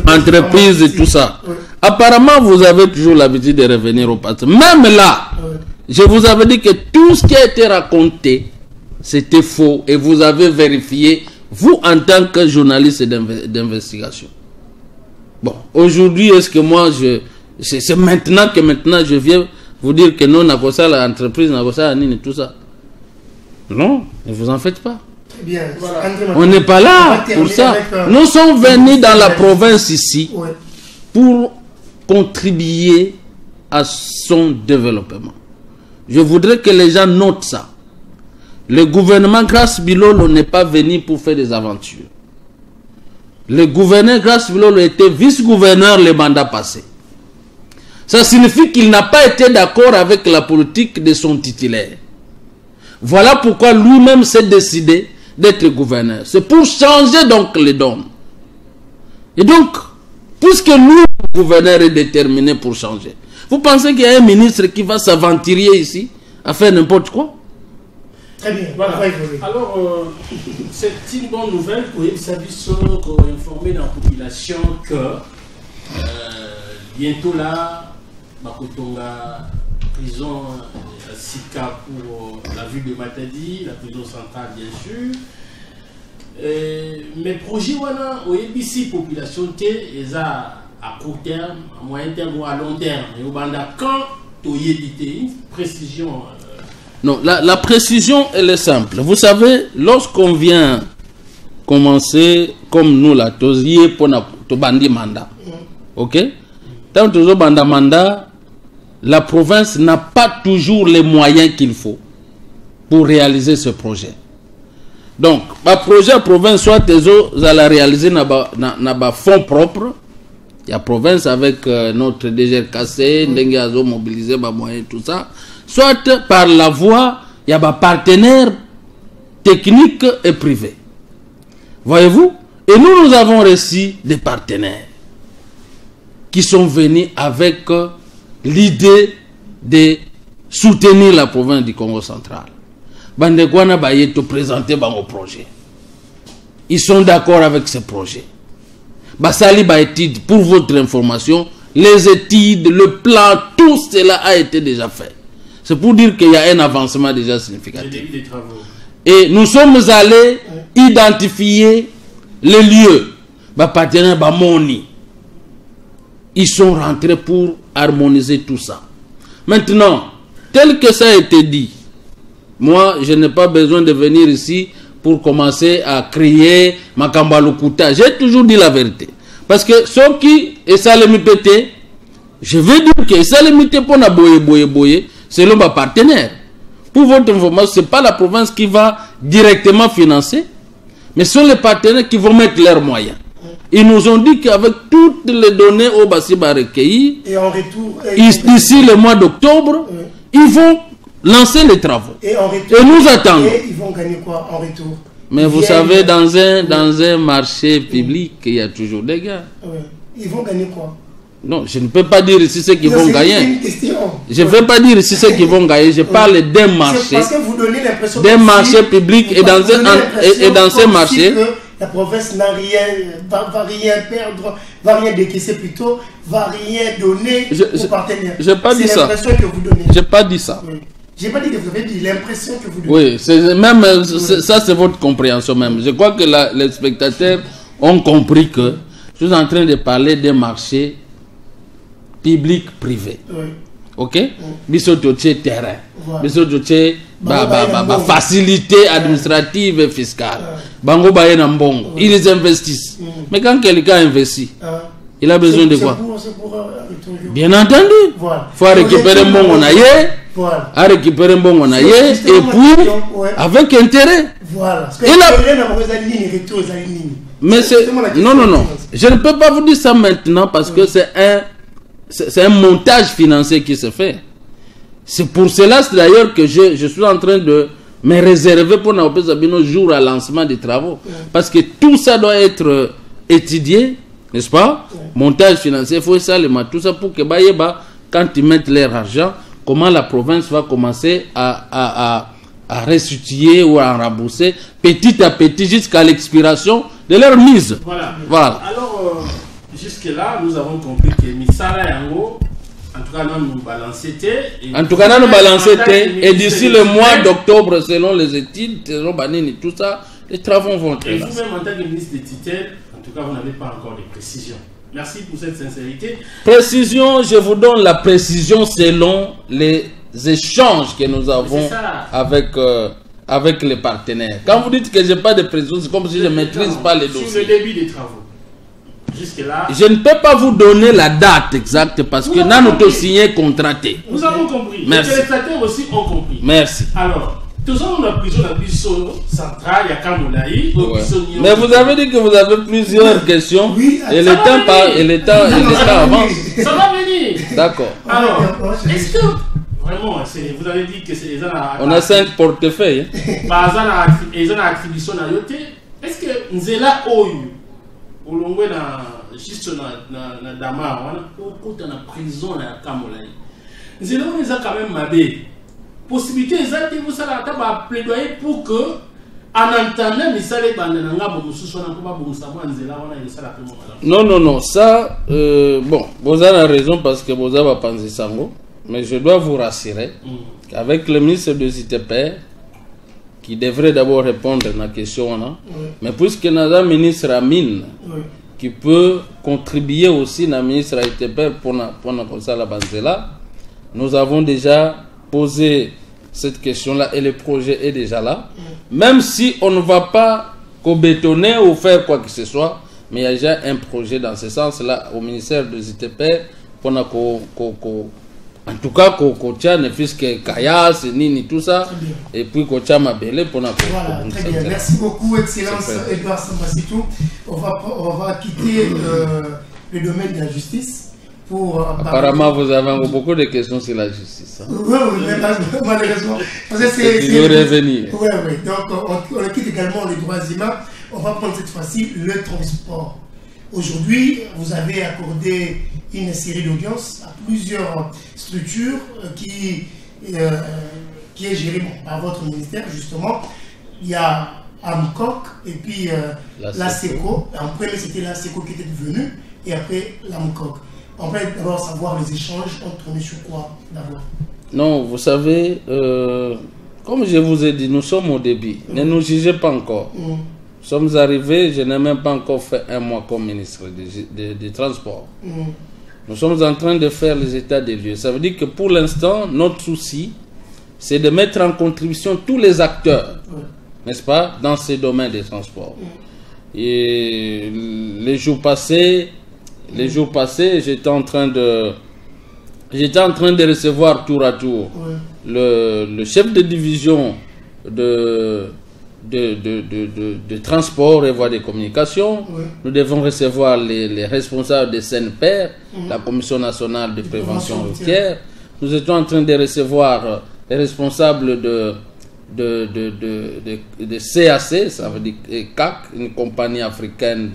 entreprise et tout ça. Oui. Apparemment vous avez toujours l'habitude de revenir au passé. Même là, oui. Je vous avais dit que tout ce qui a été raconté, c'était faux et vous avez vérifié, vous en tant que journaliste d'investigation. Bon, aujourd'hui, est-ce que moi, c'est maintenant que je viens vous dire que non, l'entreprise, tout ça. Non, ne vous en faites pas. Très bien. Voilà. On n'est pas là pour ça. Nous sommes venus dans la province ici pour contribuer à son développement. Je voudrais que les gens notent ça. Le gouvernement Grace Bilolo n'est pas venu pour faire des aventures. Le gouverneur Grace Bilolo était vice-gouverneur le mandat passé. Ça signifie qu'il n'a pas été d'accord avec la politique de son titulaire. Voilà pourquoi lui-même s'est décidé d'être gouverneur. C'est pour changer donc les dons. Et donc, puisque lui, le gouverneur, est déterminé pour changer, vous pensez qu'il y a un ministre qui va s'aventurer ici à faire n'importe quoi? Très bien. Voilà. Alors, c'est une bonne nouvelle pour les services pour informer la population que bientôt là, Bakotonga, prison Sika pour la ville de Matadi, la prison centrale bien sûr. Mais projet wana au ABC population T est à court terme, à moyen terme ou à long terme. Et au banda quand tu y édité une précision. Non, la précision elle est simple. Vous savez, lorsqu'on vient commencer comme nous la tosier pour to bandi mandat. OK? Tant que banda mandat, la province n'a pas toujours les moyens qu'il faut pour réaliser ce projet. Donc, le projet province soit à la réaliser dans fonds propres. Il y a province avec notre DGRKC, Ndengazo mobiliser les moyens tout ça. Soit par la voie, il y a des partenaires techniques et privés. Voyez-vous? Et nous avons reçu des partenaires qui sont venus avec l'idée de soutenir la province du Congo central. Bandekwana Baye te présenter au projet. Ils sont d'accord avec ce projet. Basali Baétude, pour votre information, les études, le plan, tout cela a été déjà fait. C'est pour dire qu'il y a un avancement déjà significatif. Et nous sommes allés identifier les lieux. Partenaires Bamoni. Ils sont rentrés pour harmoniser tout ça. Maintenant, tel que ça a été dit, moi, je n'ai pas besoin de venir ici pour commencer à crier Makamba Lukuta. J'ai toujours dit la vérité. Parce que ceux qui essaient de me péter, je veux dire que ça limité pour na boye, c'est l'homme partenaire. Pour votre information, ce n'est pas la province qui va directement financer, mais ce sont les partenaires qui vont mettre leurs moyens. Ils nous ont dit qu'avec toutes les données au Bassiba recueillies, d'ici le mois d'octobre, ils vont lancer les travaux. Et nous attendons. Et ils vont gagner quoi en retour? Mais vous savez, dans un marché public, il y a toujours des gars. Ils vont gagner quoi? Non, je ne peux pas dire ici ce qu'ils vont gagner. Je ne veux pas dire ici ce qu'ils vont gagner. Je parle d'un marché. Parce que vous donnez l'impression d'un marché public et dans ce marché. La province n'a rien, va rien perdre, va rien décaisser plutôt, va rien donner aux partenaires. Je n'ai pas dit ça. C'est l'impression que vous donnez. Je n'ai pas dit ça. Oui. Je n'ai pas dit que vous avez dit l'impression que vous donnez. Oui, ça c'est votre compréhension même. Je crois que les spectateurs ont compris que je suis en train de parler d'un marché public-privé. Oui. Ok? Biso toche terrain. Biso toche facilité administrative et fiscale. Bango baye na mbongo. Ils investissent. Mais quand quelqu'un investit, il a besoin de quoi? Bien entendu. Il faut récupérer mbongo na ye. À récupérer mbongo na ye et puis avec intérêt. Voilà. Mais non. Je ne peux pas vous dire ça maintenant parce que c'est un montage financier qui se fait. C'est pour cela d'ailleurs que je suis en train de me réserver pour Naopé Zabino jour à lancement des travaux. Parce que tout ça doit être étudié, n'est-ce pas? Montage financier, il faut ça, tout ça pour que quand ils mettent leur argent, comment la province va commencer à restituer ou à rembourser petit à petit jusqu'à l'expiration de leur mise. Voilà. Alors, jusque-là, nous avons compris que Misara Yango, en tout cas, nous balançons. Et d'ici le mois d'octobre, selon les études, selon Banini, tout ça, les travaux vont être là. Et vous-même, en tant que ministre des tutelles, en tout cas, vous n'avez pas encore de précisions. Merci pour cette sincérité. Précision, je vous donne la précision selon les échanges que nous avons avec les partenaires. Quand vous dites que je n'ai pas de précision, c'est comme si je ne maîtrise pas les dossiers. Sur le début des travaux. Jusque-là. Je ne peux pas vous donner la date exacte parce que nous avons signé contracté. Nous avons compris. Merci. Les téléspectateurs aussi ont compris. Merci. Alors, tout ça, on a pris la prison centrale, il y a Kamoulaï. Mais vous avez dit que vous avez plusieurs questions. Oui, et le temps avance. Ça va venir. D'accord. Alors, est-ce que vraiment, vous avez dit que c'est les gens on a 5 portefeuilles. Les gens à attribution à yoté. Est-ce que Nzela Oyu, au long juste dans Damar, on a na prison à Kamoulaï. Nzela Oyu, ils quand même mabé. Possibilité exacte vous ça la plaidoyer pour que en entendant misale bananga bomusu sona ko ba bomusa mo Nzela wana il sala non ça bon vous avez raison parce que vous avez pensé sango mais je dois vous rassurer qu'avec le ministre de ZTP qui devrait d'abord répondre à la question là mais puisque nous avons ministre Amine qui peut contribuer aussi na ministre ZTP pour ça la Banzela, nous avons déjà poser cette question-là et le projet est déjà là. Même si on ne va pas bétonner ou faire quoi que ce soit, mais il y a déjà un projet dans ce sens-là au ministère de ZTP pour en tout cas qu'on tient ne fût que Kayas, Nini, tout ça, et puis qu'on tient Mabele pour voilà, très bien. Merci beaucoup, Excellence Edouard Sambasitou. On va quitter le domaine de la justice. Apparemment, vous avez beaucoup de questions sur la justice. Hein? Oui, mais malheureusement. C'est revenir. Oui. Donc, on quitte également les droits humains. On va prendre cette fois-ci le transport. Aujourd'hui, vous avez accordé une série d'audiences à plusieurs structures qui est gérée par votre ministère, justement. Il y a AMCOC et puis la SECO. En premier, c'était la SECO qui était venue et après l'AMCOC. On peut d'abord savoir les échanges, on tournait sur quoi d'abord? Non, vous savez, comme je vous ai dit, nous sommes au début. Ne nous jugez pas encore. Nous sommes arrivés, je n'ai même pas encore fait un mois comme ministre des Transports. Nous sommes en train de faire les états des lieux. Ça veut dire que pour l'instant, notre souci, c'est de mettre en contribution tous les acteurs, n'est-ce pas, dans ces domaines des transports. Et les jours passés, j'étais en train de recevoir tour à tour le chef de division de transport et voies de communication. Nous devons recevoir les responsables des CNPR, la Commission nationale de prévention routière. Nous étions en train de recevoir les responsables de CAC, ça veut dire CAC, une compagnie africaine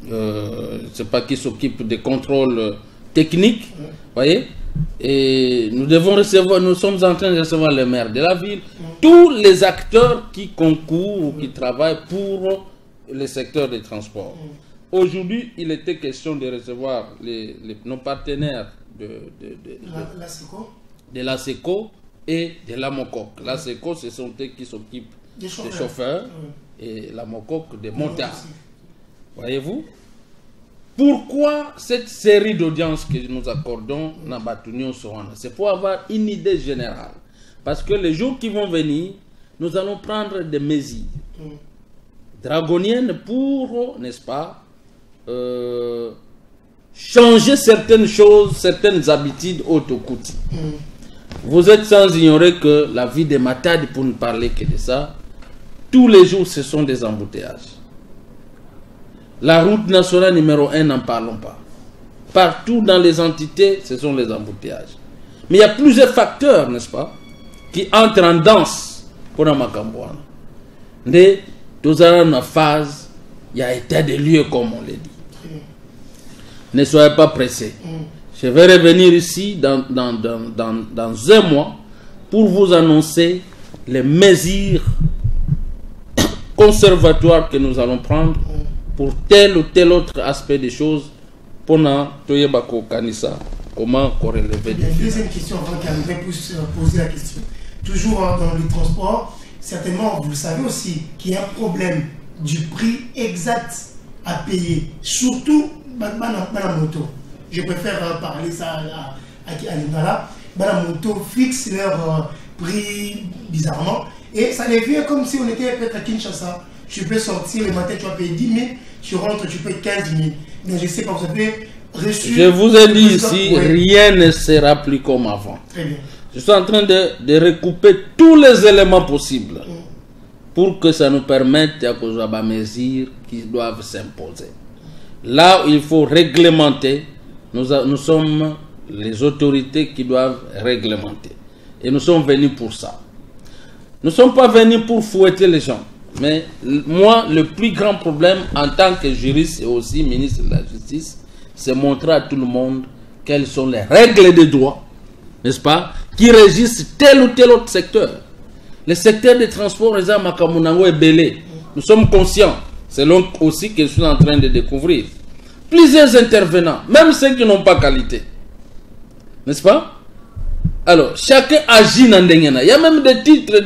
je ne sais pas qui s'occupe des contrôles techniques, voyez. Et nous sommes en train de recevoir le maire de la ville, tous les acteurs qui concourent ou qui travaillent pour le secteur des transports. Aujourd'hui, il était question de recevoir nos partenaires de la SECO et de la MOCOC. La SECO, ce sont eux qui s'occupent des chauffeurs et la MOCOC des montages. Voyez-vous? Pourquoi cette série d'audiences que nous accordons dans Batunio Soana? C'est pour avoir une idée générale. Parce que les jours qui vont venir, nous allons prendre des mesures dragoniennes pour, n'est-ce pas, changer certaines choses, certaines habitudes au Tokouti. Vous êtes sans ignorer que la vie des Matadi, pour ne parler que de ça, tous les jours ce sont des embouteillages. La route nationale numéro 1, n'en parlons pas. Partout dans les entités, ce sont les embouteillages. Mais il y a plusieurs facteurs, n'est-ce pas, qui entrent en danse pour la Makambouana. Mais dans une phase, il y a état de lieu, comme on l'a dit. Ne soyez pas pressés. Je vais revenir ici dans un mois pour vous annoncer les mesures conservatoires que nous allons prendre pour tel ou tel autre aspect des choses pour Toyebako Kanissa. Comment corrélever des choses. Deuxième question avant qu'André puisse poser la question. Toujours dans le transport, certainement vous le savez aussi qu'il y a un problème du prix exact à payer, surtout la moto. Je préfère parler ça à Lingala. La moto fixe leur prix bizarrement et ça devient comme si on était peut-être à Kinshasa. Tu peux sortir le matin, tu vas payer 10 000, tu rentres, tu payes 15 000. Mais je ne sais pas, vous avez reçu... Je vous ai dit ici, rien ne sera plus comme avant. Très bien. Je suis en train de recouper tous les éléments possibles pour que ça nous permette d'avoir des mesures qui doivent s'imposer. Là où il faut réglementer, nous sommes les autorités qui doivent réglementer. Et nous sommes venus pour ça. Nous ne sommes pas venus pour fouetter les gens. Mais moi, le plus grand problème en tant que juriste et aussi ministre de la Justice, c'est montrer à tout le monde quelles sont les règles de droit, n'est-ce pas, qui régissent tel ou tel autre secteur. Le secteur des transports, est belé. Nous sommes conscients. C'est donc aussi que je suis en train de découvrir. Plusieurs intervenants, même ceux qui n'ont pas qualité. N'est-ce pas? Alors, chacun agit dans des... Il y a même des titres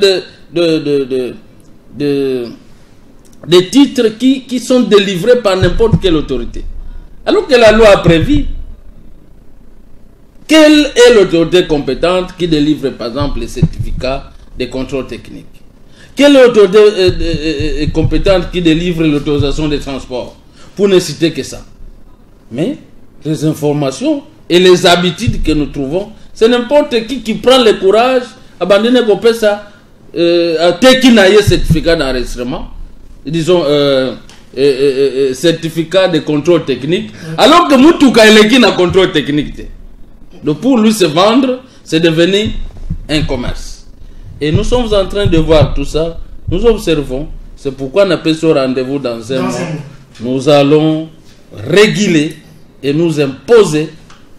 des titres qui sont délivrés par n'importe quelle autorité. Alors que la loi a prévu, quelle est l'autorité compétente qui délivre par exemple les certificats de contrôle technique? Quelle est l'autorité compétente qui délivre l'autorisation de transport? Pour ne citer que ça. Mais les informations et les habitudes que nous trouvons, c'est n'importe qui prend le courage, abandonner comme ça, qui n'a pas certificat d'enregistrement, disons certificat de contrôle technique, alors que Moutouka est qui n'a contrôle technique. Donc pour lui se vendre, c'est devenu un commerce. Et nous sommes en train de voir tout ça, nous observons, c'est pourquoi on appelle ce rendez-vous dans un mois. Nous allons réguler et nous imposer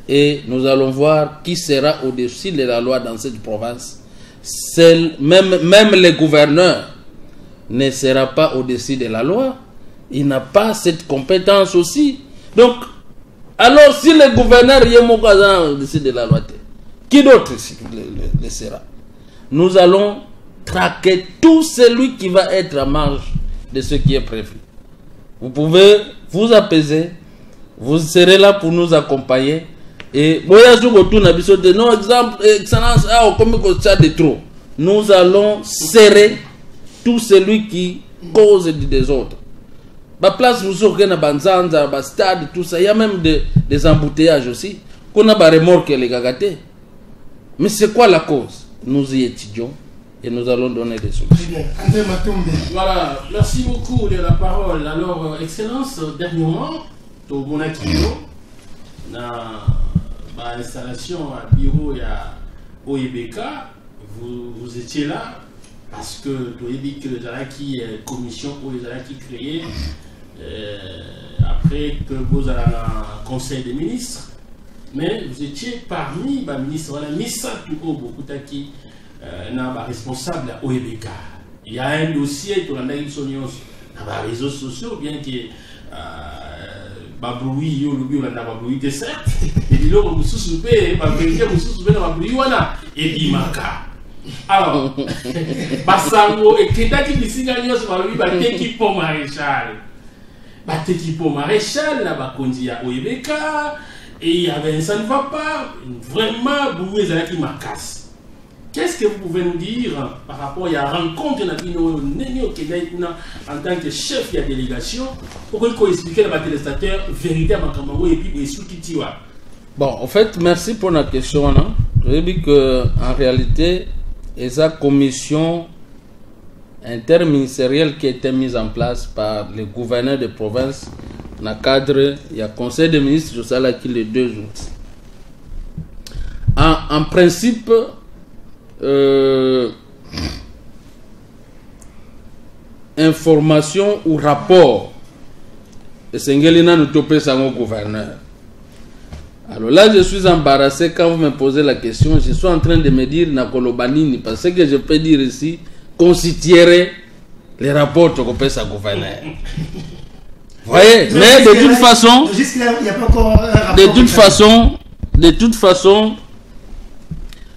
et nous allons voir qui sera au-dessus de la loi dans cette province. Même le gouverneur ne sera pas au-dessus de la loi. Il n'a pas cette compétence aussi. Donc, alors si le gouverneur est au-dessus de la loi, qui d'autre le sera? Nous allons traquer tout celui qui va être à marge de ce qui est prévu. Vous pouvez vous apaiser. Vous serez là pour nous accompagner. Et non, exemple, excellence, de trop. Nous allons serrer tout celui qui cause du désordre. La place vous aurez na banzanza, ba stade, tout ça. Il y a même des embouteillages aussi. Qu'on a des remorques les gagatés. Mais c'est quoi la cause? Nous y étudions et nous allons donner des solutions. Voilà, merci beaucoup de la parole. Alors, Excellence, dernièrement, au Bonakino, na installation à bureau et à OEBK, vous étiez là parce que vous avez dit que la commission ou qui créée après que vous avez un conseil des ministres, mais vous étiez parmi les ministres, voilà, beaucoup qui responsable à OEBK. Il y a un dossier pour les réseaux sociaux, bien que babloui yo lubi on a babloui de certes et bilo on sous pe babloui on sous pe na babloui wana et bimaka alors basango et kenda ki bisinga nyoso babloui ba teki po maréchal Batekipo Maréchal, la Bakondi à Oebeka, et il y avait un ça ne va pas, vraiment, Boué Zalaki Makas. Qu'est-ce que vous pouvez nous dire par rapport à la rencontre en tant que chef de la délégation pour qu'on explique à la téléspectateur véritablement et puis sous qui Bon, en fait, merci pour la question. Je veux dire qu'en réalité, la commission interministérielle qui a été mise en place par les gouverneurs de province dans le cadre, il y a conseil des ministres, je sais là qui les 2 jours. En principe, information ou rapport de Sengelina nous topé ça au gouverneur. Alors là, je suis embarrassé quand vous me posez la question. Je suis en train de me dire Nakolobanini parce que je peux dire ici constituerait les rapports que peut sa gouverneur. Vous voyez, mais de toute façon, de toute façon,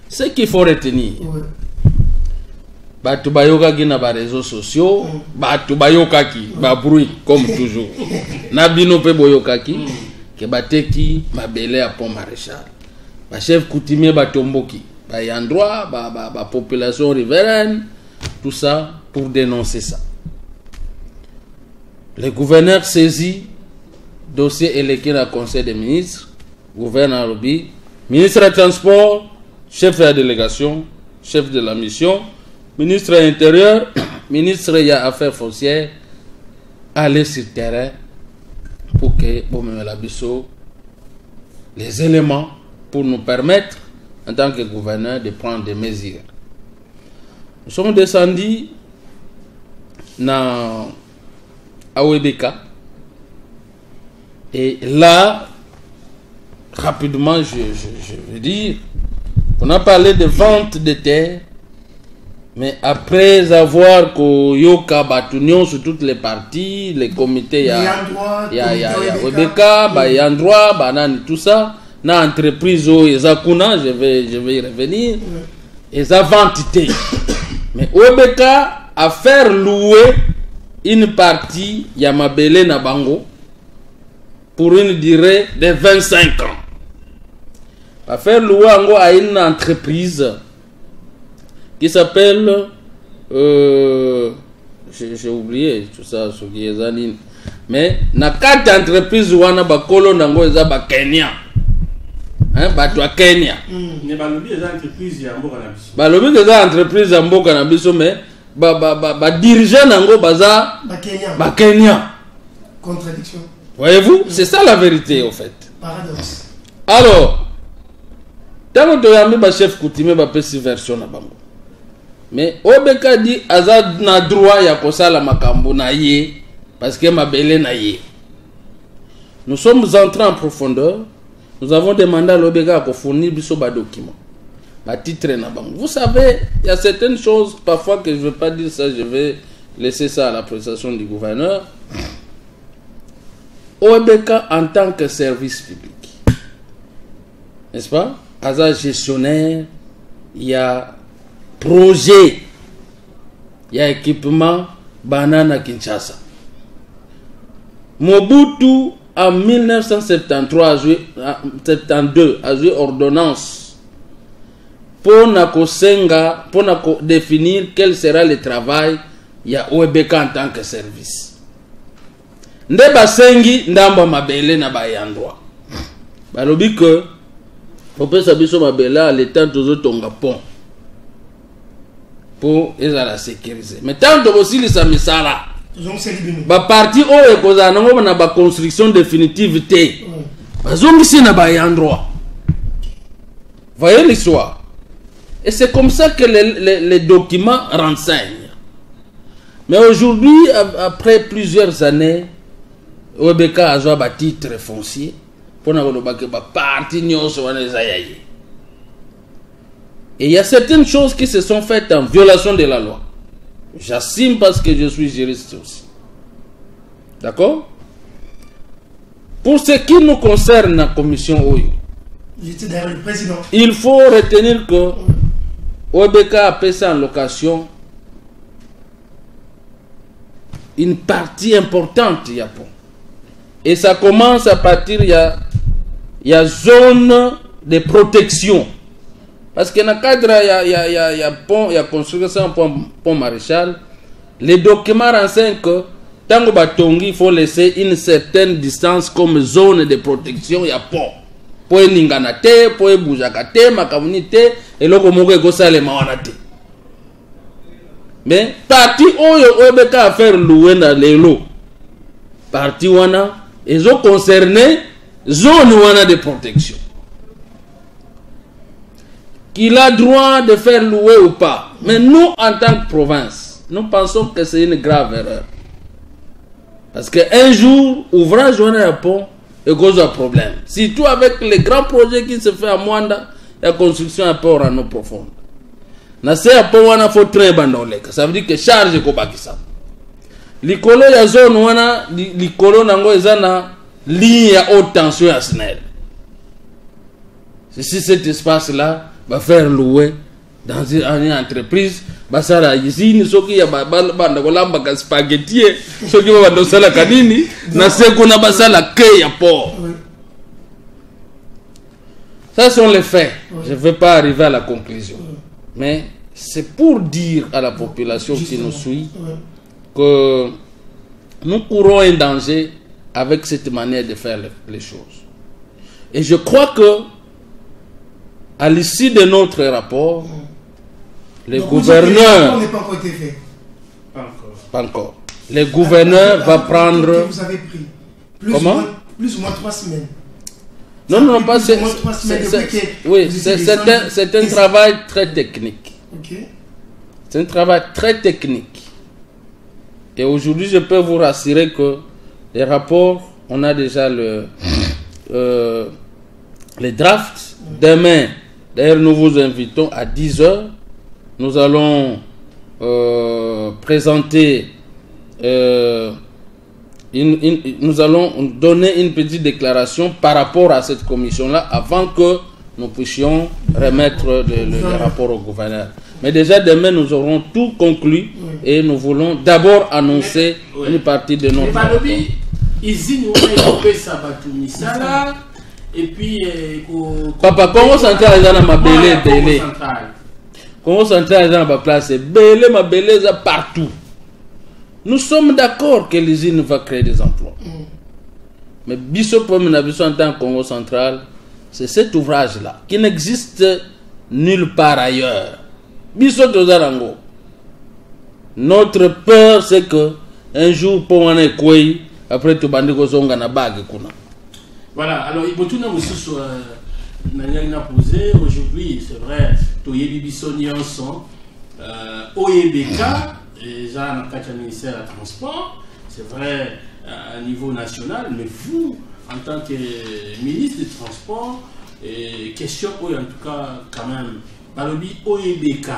ce qu'il faut retenir, batu bayoka ki na ba réseaux sociaux, batu bayoka ki ba bruit comme toujours. Na bino pe boyoka ki ke bateki mabele à Pont Maréchal. Ba chef coutumier ba tomboki, ba yandroit, ba population riveraine, tout ça pour dénoncer ça. Le gouverneur saisit dossier élégué dans le conseil des ministres, gouverneur Robi, ministre des Transports, chef de la délégation, chef de la mission, ministre de l'Intérieur, ministre des Affaires foncières, aller sur le terrain pour que les éléments pour nous permettre, en tant que gouverneur, de prendre des mesures. Nous sommes descendus dans Oebeka et là, rapidement, je veux dire, on a parlé de vente de terre, mais après avoir Yoka Batunion sur toutes les parties, les comités, il y a Oebeka, il y a Androit, Banane, tout ça, na entreprise Ezakuna, je vais y revenir, et ça vente. Mais Oebeka a fait louer une partie Yamabele Nabango pour une durée de 25 ans. A faire louer à une entreprise qui s'appelle j'ai oublié tout ça sur Giezanine, mais na 4 entreprises wana bakolo nango eza ba Kenya, hein, bato a Kenya ne balobi eza entreprise ya mboka na biso, balobi eza entreprise ya mboka na biso, mais ba dirigeant nango baza ba Kenya. Contradiction. Voyez-vous, c'est ça la vérité en fait. Paradoxe. Alors, tant que tu as mis le chef coutumier, tu as version na bango. Mais Oebeka dit Azad na droit ya kosala makambo na ye parce que mabele na ye. Nous sommes entrés en profondeur. Nous avons demandé à l'Oebeka de fournir biso ba documents, ba titre na bango. Vous savez, il y a certaines choses parfois que je ne veux pas dire ça, je vais laisser ça à l'appréciation du gouverneur. Oebeka en tant que service public, n'est-ce pas? Azad gestionnaire, il y a projet, il y a équipement, banana Kinshasa. Mobutu en 1972 a joué ordonnance pour définir quel sera le travail il y a Oebeka en tant que service. Ndeba sengi ndamba mabele na bayandwa. Balobi que popesa biso mabela l'état toujours tonga pont pour ezala sécuriser. Mais tant que aussi les misala ba parti o ekoza nango na ba construction définitive té. Bazongisi na bayandwa. Voyez l'histoire. Et c'est comme ça que les documents renseignent. Mais aujourd'hui, après plusieurs années, Oebeka a joué un titre foncier pour que parti et il y a certaines choses qui se sont faites en violation de la loi. J'assume parce que je suis juriste aussi. D'accord? Pour ce qui nous concerne la commission OYO, j'étais derrière le président. Il faut retenir que Oebeka a passé en location une partie importante du Japon. Et ça commence à partir, il y a zone de protection. Parce que dans le cadre, il y a pont, il y a construction pont maréchal. Les documents renseignent que tant que il faut laisser une certaine distance comme zone de protection, il y a pont. Pour n'inganate, pour boujakate, makamunite, et là comme on ça les mawanate. Mais parti oyo beka faire louer dans les lots. Parti wana, ils ont concerné zone wana de protection. Qu'il a droit de faire louer ou pas. Mais nous, en tant que province, nous pensons que c'est une grave erreur. Parce qu'un jour, ouvrage wana pont et cause un problème. Surtout avec les grands projets qui se font à Mwanda, la construction un peu en eau profonde. Na se pont wana faut train bandoleka. Ça veut dire que charge ko bakisa. Likolo ya zone wana likolo nango ezana ligne à haute tension à SNEL. Si cet espace là va faire louer dans une entreprise, ça la usine, ce qui y a banda kolamba ka spaghetti, ce qui va dans la kanini, na se kuna basa la quai à port. Ça sont les faits. Je ne vais pas arriver à la conclusion. Mais c'est pour dire à la population qui nous suit que nous courons un danger avec cette manière de faire les choses. Et je crois que à l'issue de notre rapport, les gouverneurs... n'est pas encore été fait. Pas encore. Les gouverneurs vont prendre... Que vous avez pris. Comment? Plus ou moins 3 semaines. Non, pas c'est... Oui, c'est un travail très technique. Okay. C'est un travail très technique. Et aujourd'hui, je peux vous rassurer que les rapports, on a déjà les drafts. Demain, d'ailleurs, nous vous invitons à 10h. Nous allons présenter, nous allons donner une petite déclaration par rapport à cette commission-là avant que nous puissions remettre le rapport au gouverneur. Mais déjà demain, nous aurons tout conclu et nous voulons d'abord annoncer une partie de notre rapport. Et puis, Papa, Congo Central est dans ma belé. Congo Central est dans ma place. Belé, ma belé, partout. Nous sommes d'accord que l'usine va créer des emplois. Mais Bisso Pomina Bisso en tant que Congo Central, c'est cet ouvrage-là qui n'existe nulle part ailleurs. Bisso Tozarango. Notre peur, c'est que un jour, pour un écoué, après tout bandi kozonga na bague kuna. Voilà, alors il y a aussi sur posé aujourd'hui, c'est vrai, Toyebi Bissoni ensemble, OEBK, déjà dans le ministère du Transport, c'est vrai à niveau national, mais vous, en tant que ministre du Transport, question en tout cas quand même, Balobi OEBK,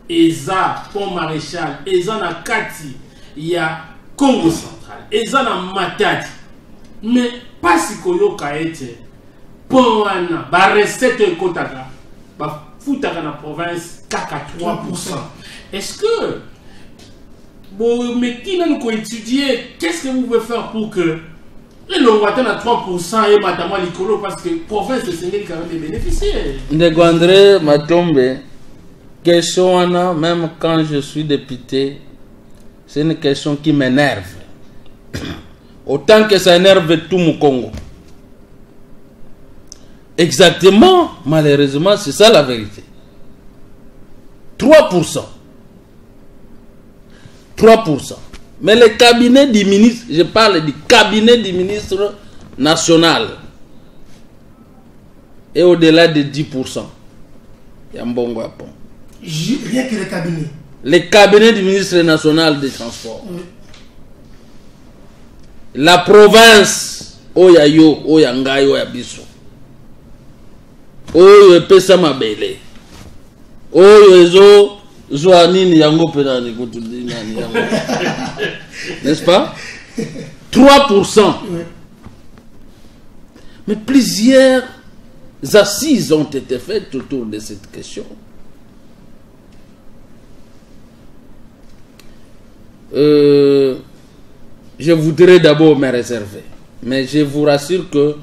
ESA, Pont Maréchal, ESA na Kati, il y a Congo Central, ESA na Matadi, mais pas si koyoka ete pour wana ba recette ekotaka ba futaka na province kaka 3%. Est-ce que bon mettez nous ko étudier qu'est-ce que vous pouvez faire pour que le longuateur à 3% et madame likolo parce que province de Sénégal quand même bénéficier. Ndegwandre Matombe question wana même quand je suis député c'est une question qui m'énerve. Autant que ça énerve tout mon Congo. Exactement, malheureusement, c'est ça la vérité. 3%. 3%. Mais le cabinet du ministre, je parle du cabinet du ministre national, est au-delà de 10%. Il y a un bon guapon. Rien que le cabinet. Le cabinet du ministre national des Transports. La province, oya yo, oya ngai, oya biso. Oyo epesa mabele. Oyo ezo zoanini yango penani kutudi nani yango. N'est-ce pas? 3%. Mais plusieurs assises ont été faites autour de cette question. Je voudrais d'abord me réserver. Mais je vous rassure que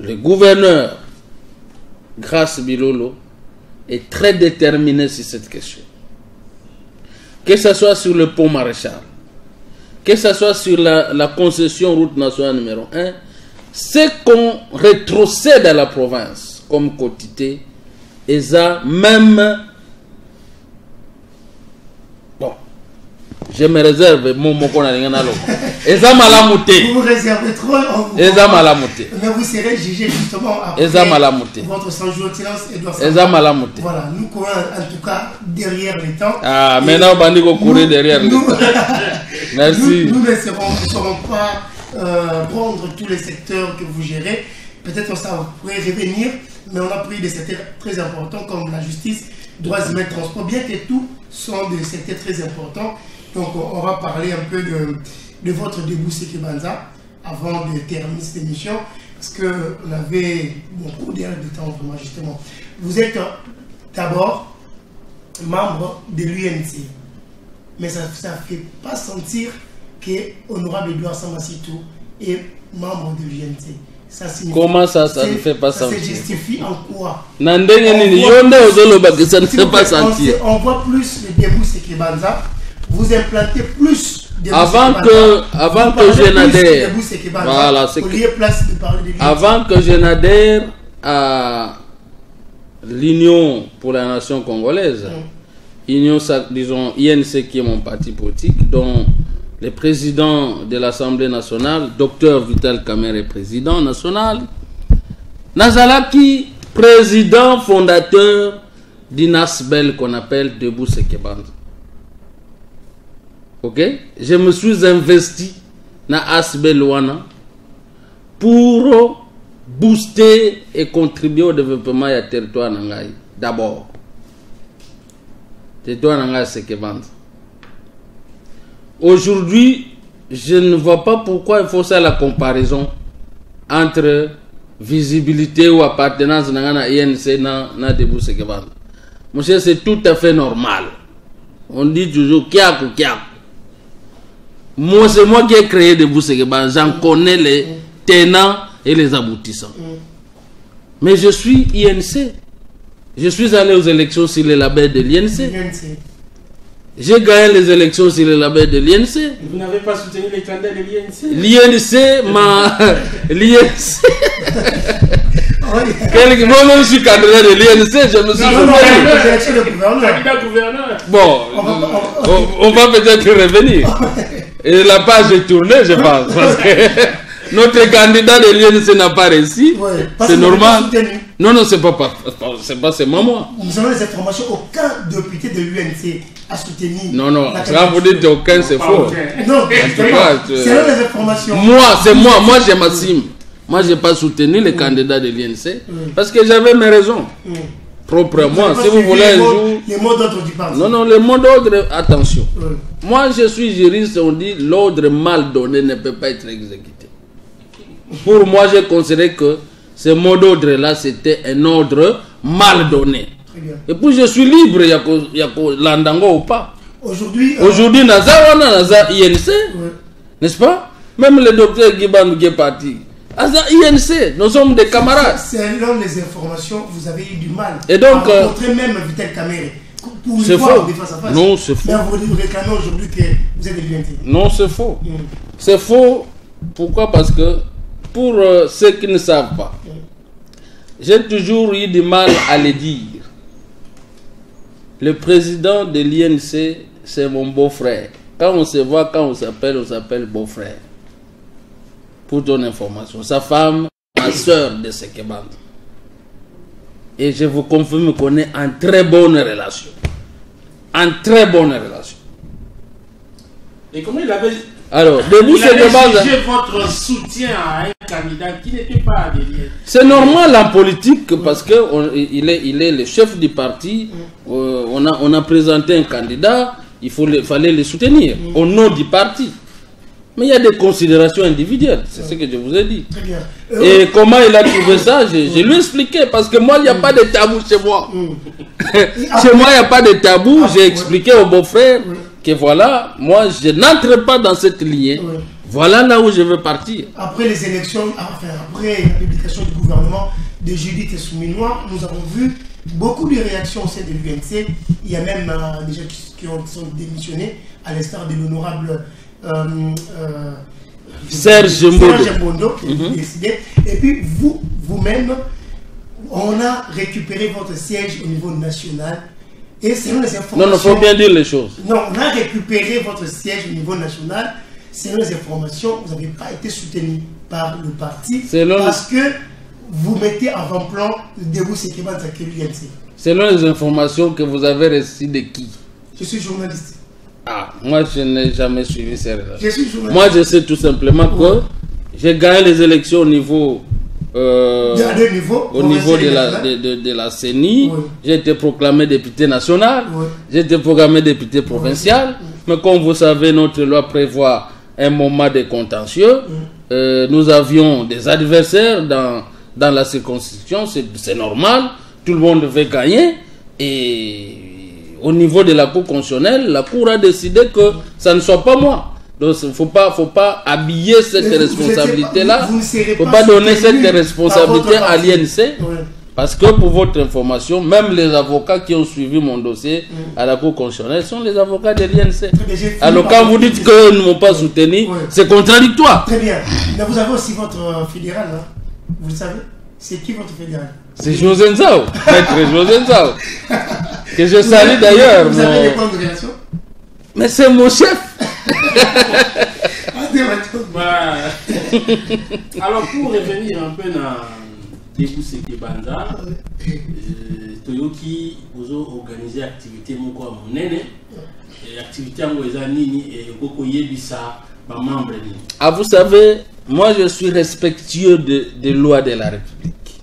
le gouverneur, Grace Bilolo, est très déterminé sur cette question. Que ce soit sur le pont Maréchal, que ce soit sur la concession route nationale numéro 1, ce qu'on rétrocède à la province comme quotité, et ça même... Bon, je me réserve mon mot qu'on a rien à l'eau. Et ça m'a la montée. Vous vous réservez trop. Et ça m'a la montée. Mais vous serez jugé justement après votre 100 jours de silence. Et ça m'a la montée. Voilà, nous courons en tout cas derrière les temps. Ah, maintenant, on va courir derrière les temps. Merci. Nous ne saurons pas prendre tous les secteurs que vous gérez. Peut-être que ça pourrait revenir, mais on a pris des secteurs très importants comme la justice, droits humains, transport, bien que tous sont des secteurs très importants. Donc on va parler un peu de votre début Sekebanza avant de terminer cette émission, parce qu'on avait beaucoup de temps vraiment justement. Vous êtes d'abord membre de l'UNC, mais ça ne fait pas sentir que Honorable Edouard Sambasitou est membre de l'UNC. Comment ça ne fait pas sentir? Ça se justifie en quoi? Ça ne fait pas sentir. On voit plus le début Sekebanza. Vous implantez plus de avant que je n'adhère. Voilà, avant que je n'adhère à l'Union pour la nation congolaise, disons INC qui est mon parti politique, dont le président de l'Assemblée nationale, Dr Vital Kamerhe, est président national, Nazalaki, président fondateur d'INASBEL qu'on appelle Debout Sekebanza. Ok, je me suis investi dans Asbel Wana pour booster et contribuer au développement du territoire Nangaï. D'abord, territoire Nangaï Sekebanza. Aujourd'hui, je ne vois pas pourquoi il faut faire la comparaison entre visibilité ou appartenance à INC dans Debout Sekebanza. Monsieur, c'est tout à fait normal. On dit toujours Kiakou Kiakou. Moi, c'est moi qui ai créé Debout Sekebanza. J'en connais les tenants et les aboutissants. Mais je suis INC. Je suis allé aux élections sur le label de l'INC. J'ai gagné les élections sur le label de l'INC. Vous n'avez pas soutenu les candidats de l'INC? L'INC m'a... L'INC... Moi-même, je suis candidat de l'INC, je me suis gouverneur. Bon, on va peut-être revenir. Et la page est tournée, je pense. Parce que notre candidat de l'INC n'a pas réussi. C'est normal. Non, c'est pas seulement moi. Nous avons les informations, aucun député de l'UNC a soutenu. Non, quand vous dites aucun, c'est faux. Non, c'est les informations. Moi, je m'assume. Moi, je n'ai pas soutenu les candidats de l'INC parce que j'avais mes raisons. Propre à moi. Si vous voulez un jour... Les mots d'ordre du parti. Non, les mots d'ordre, attention. Moi, je suis juriste, on dit l'ordre mal donné ne peut pas être exécuté. Pour moi, j'ai considéré que ce mot d'ordre-là, c'était un ordre mal donné. Et puis, je suis libre, il y a l'andango ou pas. Aujourd'hui, Naza INC, n'est-ce pas? Même le docteur Guiban qui est parti. INC, nous sommes des camarades. Selon les informations, vous avez eu du mal. Et donc, à rencontrer même Vital Kamerhe. C'est faux. Non, c'est faux. Mais vous réclamez aujourd'hui que vous êtes de l'UNC. Non, c'est faux. C'est faux. Pourquoi? Parce que pour ceux qui ne savent pas, j'ai toujours eu du mal à le dire. Le président de l'INC, c'est mon beau-frère. Quand on se voit, quand on s'appelle beau-frère. Pour ton information, sa femme, ma soeur de Sekebanza. Et je vous confirme qu'on est en très bonne relation. En très bonne relation. Et comment il avait... Alors, Debout Sekebanza... votre soutien à un candidat qui n'était pas adhéré. C'est normal en politique parce qu'il est le chef du parti. On a présenté un candidat, il fallait le soutenir au nom du parti. Mais il y a des considérations individuelles, c'est ce que je vous ai dit. Très bien. Et comment il a trouvé ça, je lui ai expliqué, parce que moi, il n'y a pas de tabou chez moi. Chez moi, il n'y a pas de tabou. J'ai expliqué au beau-frère que voilà, moi, je n'entre pas dans cette lignée Voilà là où je veux partir. Après les élections, enfin, après la publication du gouvernement de Judith Souminois, nous avons vu beaucoup de réactions au sein de l'UNC. Il y a même des gens qui sont démissionnés, à l'instar de l'honorable Serge Mondo, qui a décidé. Et puis vous-même, on a récupéré votre siège au niveau national. Et selon les informations... Non, il faut bien dire les choses. Non, on a récupéré votre siège au niveau national. Selon les informations, vous n'avez pas été soutenu par le parti parce que vous mettez avant-plan Debout Sekebanza que l'UNC. Selon les informations que vous avez reçues de qui? Je suis journaliste. Ah, moi je n'ai jamais suivi ces relations. Je suis journaliste. Moi je sais tout simplement que j'ai gagné les élections au niveau de la CENI. Oui. J'ai été proclamé député national. Oui. J'ai été proclamé député provincial. Oui. Mais comme vous savez, notre loi prévoit un moment de contentieux. Nous avions des adversaires dans la circonscription. C'est normal. Tout le monde veut gagner. Et au niveau de la Cour constitutionnelle, la Cour a décidé que ça ne soit pas moi. Donc il ne faut pas habiller cette responsabilité-là. Il ne faut pas donner cette responsabilité à l'INC. Oui. Parce que pour votre information, même les avocats qui ont suivi mon dossier à la Cour constitutionnelle sont les avocats de l'INC. Alors quand vous dites qu'ils ne m'ont pas soutenu, c'est contradictoire. Très bien. Mais vous avez aussi votre fédéral, hein? Vous le savez? C'est qui votre fédéral? C'est José Nzao, maître José Nzao. Que je salue d'ailleurs. Vous avez des points de relation? Mais c'est mon chef. Alors pour revenir un peu dans Debout Sekebanza, Toyoki vous a organisé activité moko à monene et activité en nini et koko yebisa ba membre ni. Ah, vous savez, moi je suis respectueux des lois de la République.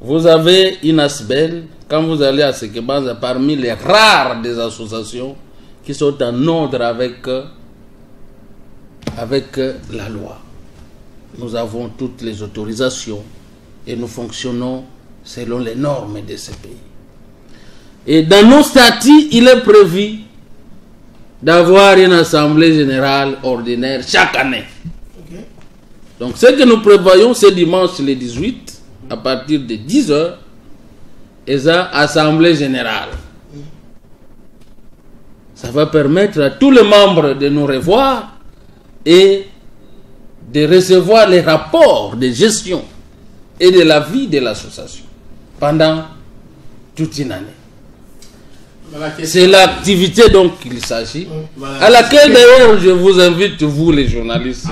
Vous avez une ASBEL, quand vous allez à Sekebanza, parmi les rares des associations qui sont en ordre avec la loi. Nous avons toutes les autorisations et nous fonctionnons selon les normes de ce pays. Et dans nos statuts, il est prévu d'avoir une assemblée générale ordinaire chaque année. Okay. Donc ce que nous prévoyons, c'est dimanche le 18, à partir de 10h, et ça, assemblée générale. Ça va permettre à tous les membres de nous revoir et de recevoir les rapports de gestion et de la vie de l'association pendant toute une année. C'est l'activité donc qu'il s'agit, à laquelle d'ailleurs je vous invite, vous les journalistes.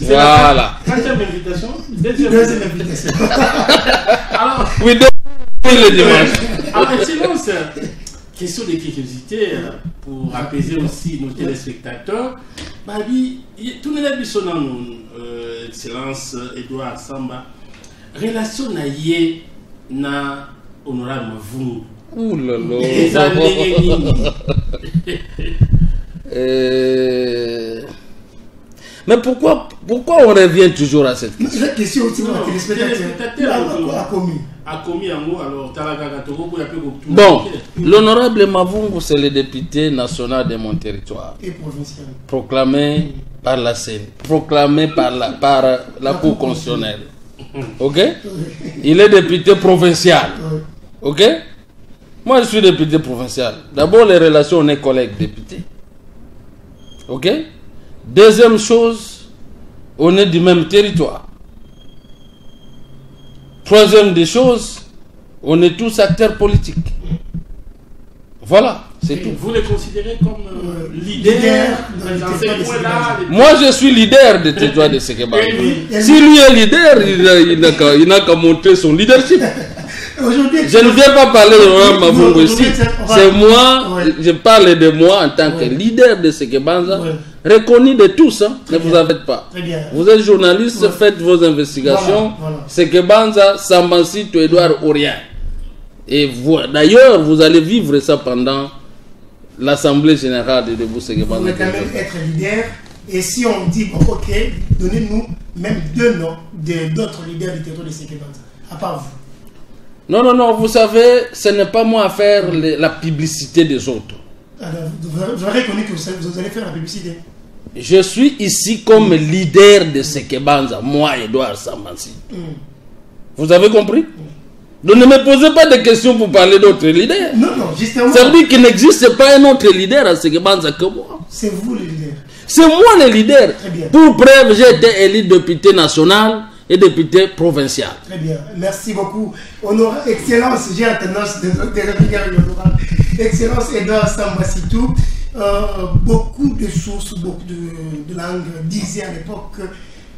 Voilà. Deuxième invitation. Alors, oui, le dimanche. Alors, excellence, question de curiosité pour apaiser aussi nos téléspectateurs. Babi, tout le monde excellence Edouard Samba, relation na yé na honorable Mavungu. Ouh là là. Mais pourquoi on revient toujours à cette question? Cette question aussi pour les téléspectateurs. Bon, l'honorable Mavungu, c'est le député national de mon territoire. Et provincial. Proclamé par la CENI, proclamé par la Cour constitutionnelle. Ok? Il est député provincial. Ok? Moi, je suis député provincial. D'abord, les relations, on est collègues députés. Ok? Deuxième chose, on est du même territoire. Troisième des choses, on est tous acteurs politiques. Voilà, c'est tout. Vous les considérez comme leader dans ces points-là? Moi, je suis leader de territoire de Sekebanza. Si lui est leader, il n'a qu'à montrer son leadership. Je ne viens pas parler de Mavungu ici. C'est moi, je parle de moi en tant que leader de Sekebanza, reconnu de tous. Hein, ne vous en faites pas. Vous êtes journaliste, faites vos investigations. Sekebanza, Sambansito, Edouard Orien. Et d'ailleurs, vous allez vivre ça pendant l'Assemblée générale de Debout Sekebanza. Vous pouvez quand même être leader. Et si on dit, bon, ok, donnez-nous même 2 noms d'autres leaders du territoire de Sekebanza, à part vous. Non, vous savez, ce n'est pas moi à faire la publicité des autres. Alors, vous avez reconnu que vous allez faire la publicité. je suis ici comme leader de Sekebanza, moi, Edouard Sambansi. Vous avez compris? Donc ne me posez pas de questions pour parler d'autres leaders. Non, non, justement. Ça veut dire qu'il n'existe pas un autre leader à Sekebanza que moi. C'est vous le leader. C'est moi le leader. Très bien. Pour preuve, j'ai été élu député national et député provincial. Très bien, merci beaucoup. Excellence, j'ai la tendance de répliquer avec l'honorable. Excellence Edouard Sambassitou. Beaucoup de sources, beaucoup de langues disaient à l'époque que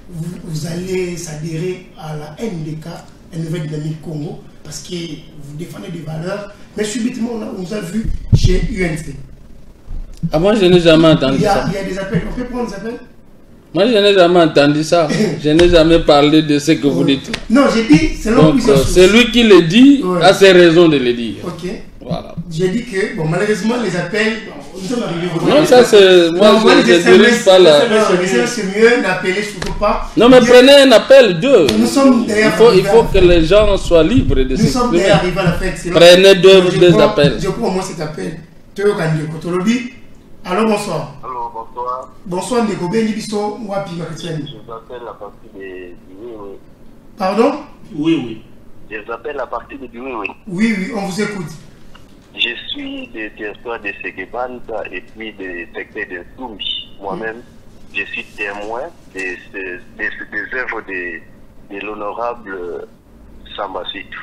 vous allez s'adhérer à la NDK, la Nouvelle Dynamique Congo, parce que vous défendez des valeurs. Mais subitement, on vous a vu chez UNC. Ah, moi, je n'ai jamais entendu ça. Il y a des appels. On peut prendre des appels? Moi, je n'ai jamais entendu ça. Je n'ai jamais parlé de ce que vous dites. Non, j'ai dit, selon plusieurs sources. C'est lui qui le dit, a ses raisons de le dire. Ok. Voilà. J'ai dit que, bon, malheureusement, les appels, nous sommes arrivés au... Non, ça c'est... Moi, je ne dirige pas la... C'est mieux, n'appelez surtout pas. Non, mais prenez un appel, deux. Nous sommes d'ailleurs... Il faut que les gens soient libres de s'exprimer. Nous sommes d'ailleurs arrivés à la fin. Prenez deux appels. Je prends au moins cet appel. Théo Kandé Kotolobi. Allô, bonsoir. Allô, bonsoir. Bonsoir, Ndeko Bengibiso, Mwapi Makatiani. Je vous appelle à partir de oui. Pardon? Oui. Je vous appelle à partir de oui. Oui, on vous écoute. Je suis des territoires de Sekebanza et puis des secteurs de Soumbi. Moi-même, je suis témoin des œuvres de l'honorable Sambassitou.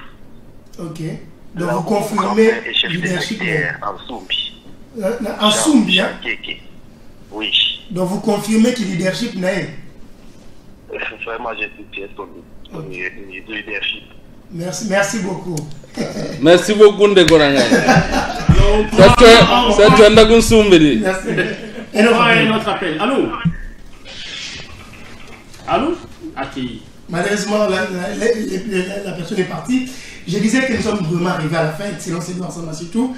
Ok. Donc vous confirmez le leadership en Soumbi. En Soumbi, hein? Oui. Donc vous confirmez que le leadership n'a pas. Vraiment, je suis fier de son leadership. Merci beaucoup. Merci beaucoup, Ndekoranga. C'est tu as un Soumbi. Merci. Et notre appel. Allô? Malheureusement, la personne est partie. Je disais que nous sommes vraiment arrivés à la fin, excellence Edouard Sambassitou.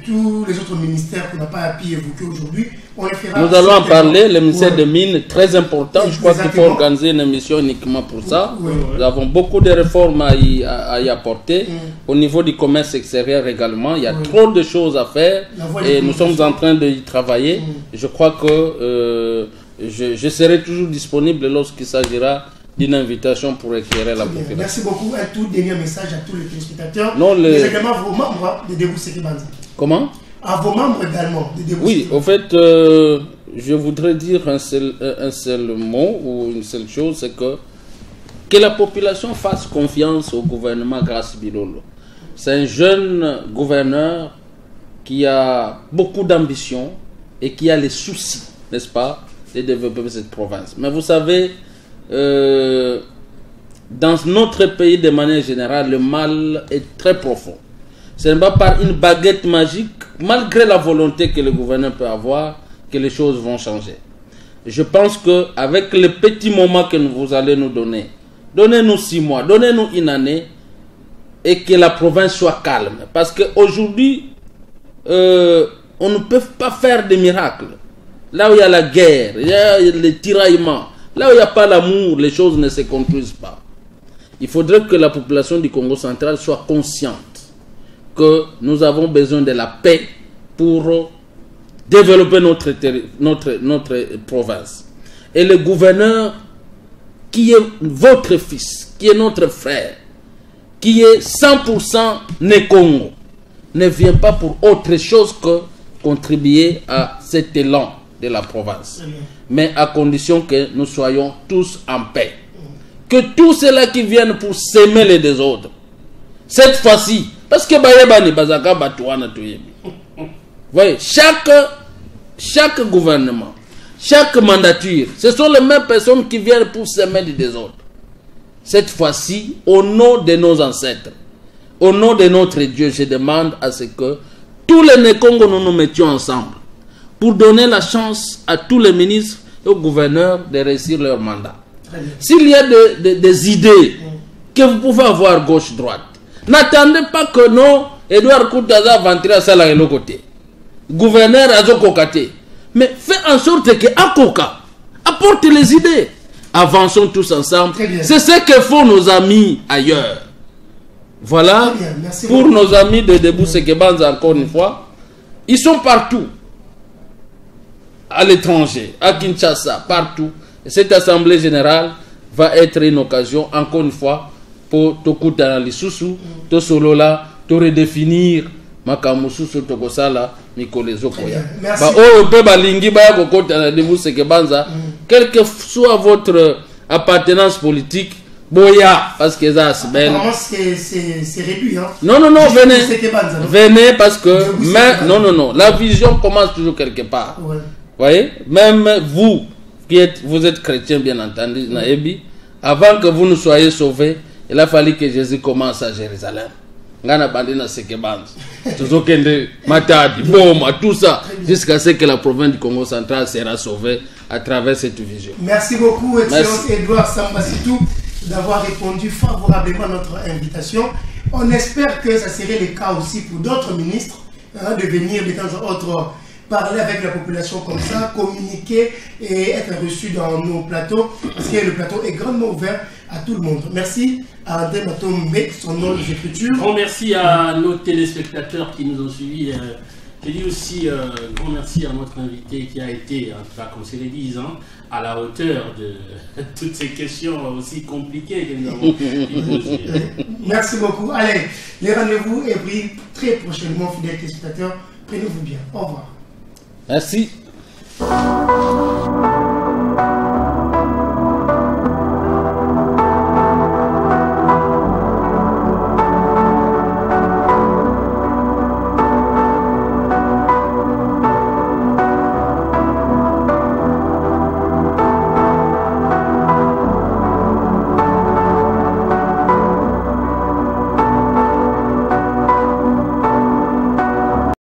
Tous les autres ministères qu'on n'a pas pu évoquer aujourd'hui, on les fera. Nous allons en parler, le ministère des Mines, très important. Je crois qu'il faut organiser une émission uniquement pour ça. Nous avons beaucoup de réformes à y apporter. Au niveau du commerce extérieur également, il y a trop de choses à faire et nous sommes en train d'y travailler. Je crois que je serai toujours disponible lorsqu'il s'agira d'une invitation pour éclairer la population. Merci beaucoup. Un tout dernier message à tous les téléspectateurs. Non, mais également à vos membres de Debout Sekebanza. Comment? À vos membres également de Debout Oui, Sekebanza. au fait, je voudrais dire un seul mot ou une seule chose, c'est que la population fasse confiance au gouvernement Grace Bilolo. C'est un jeune gouverneur qui a beaucoup d'ambition et qui a les soucis, n'est-ce pas, de développer cette province. Mais vous savez, dans notre pays de manière générale, le mal est très profond. Ce n'est pas par une baguette magique, malgré la volonté que le gouvernement peut avoir, que les choses vont changer. Je pense qu'avec les petits moments que vous allez nous donner, donnez-nous 6 mois, donnez-nous une année, et que la province soit calme. Parce qu'aujourd'hui, on ne peut pas faire des miracles. Là où il y a la guerre, il y a les tiraillements, là où il n'y a pas l'amour, les choses ne se construisent pas. Il faudrait que la population du Congo central soit consciente que nous avons besoin de la paix pour développer notre province. Et le gouverneur, qui est votre fils, qui est notre frère, qui est 100% né Congo, ne vient pas pour autre chose que contribuer à cet élan de la province. Mais à condition que nous soyons tous en paix. Que tous ceux-là qui viennent pour s'aimer les désordres, cette fois-ci, parce que voyez, chaque gouvernement, chaque mandature, ce sont les mêmes personnes qui viennent pour s'aimer les désordres. Cette fois-ci, au nom de nos ancêtres, au nom de notre Dieu, je demande à ce que tous les Nékongo nous mettions ensemble pour donner la chance à tous les ministres et aux gouverneurs de réussir leur mandat. S'il y a des idées que vous pouvez avoir gauche-droite, n'attendez pas que non, Edouard Koutaza ventre à ça de l'autre côté. Gouverneur Azokokate. Mais faites en sorte que Akoka apporte les idées. Avançons tous ensemble. C'est ce que font nos amis ailleurs. Voilà, pour nos amis de Debout Sekebanza, encore une fois, ils sont partout. à l'étranger, à Kinshasa, partout. Et cette assemblée générale va être une occasion, encore une fois, pour Tokutana Lisusu, to Solola, to redéfinir Makamususu Tokosala, Mikolezo Koya. Ba o pe balingi ba kokotana de vous Sekebanza, quelle que soit votre appartenance politique, Boya, parce que ça c'est belle. C'est réduit, hein. Non, venez parce que, non, la vision commence toujours quelque part. Ouais. Voyez, même vous, vous êtes chrétien bien entendu, Naebi, avant que vous ne soyez sauvés, il a fallu que Jésus commence à Jérusalem. Ngana bandina Sekebanza, Tuzokende, Matadi, Boma, tout ça, jusqu'à ce que la province du Congo central sera sauvée à travers cette vision. Merci beaucoup, Excellence Edouard Sambasitou, d'avoir répondu favorablement à notre invitation. On espère que ça serait le cas aussi pour d'autres ministres, hein, de venir de temps en temps parler avec la population comme ça, communiquer et être reçus dans nos plateaux, parce que le plateau est grandement ouvert à tout le monde. Merci à André Matombe, son nom des Écritures. Grand merci à nos téléspectateurs qui nous ont suivis. Je dis aussi grand merci à notre invité qui a été, en tout cas comme c'est les 10 ans, à la hauteur de toutes ces questions aussi compliquées que nous avons posées. Merci beaucoup. Allez, les rendez-vous est pris très prochainement, fidèles téléspectateurs. Prenez-vous bien. Au revoir. Merci.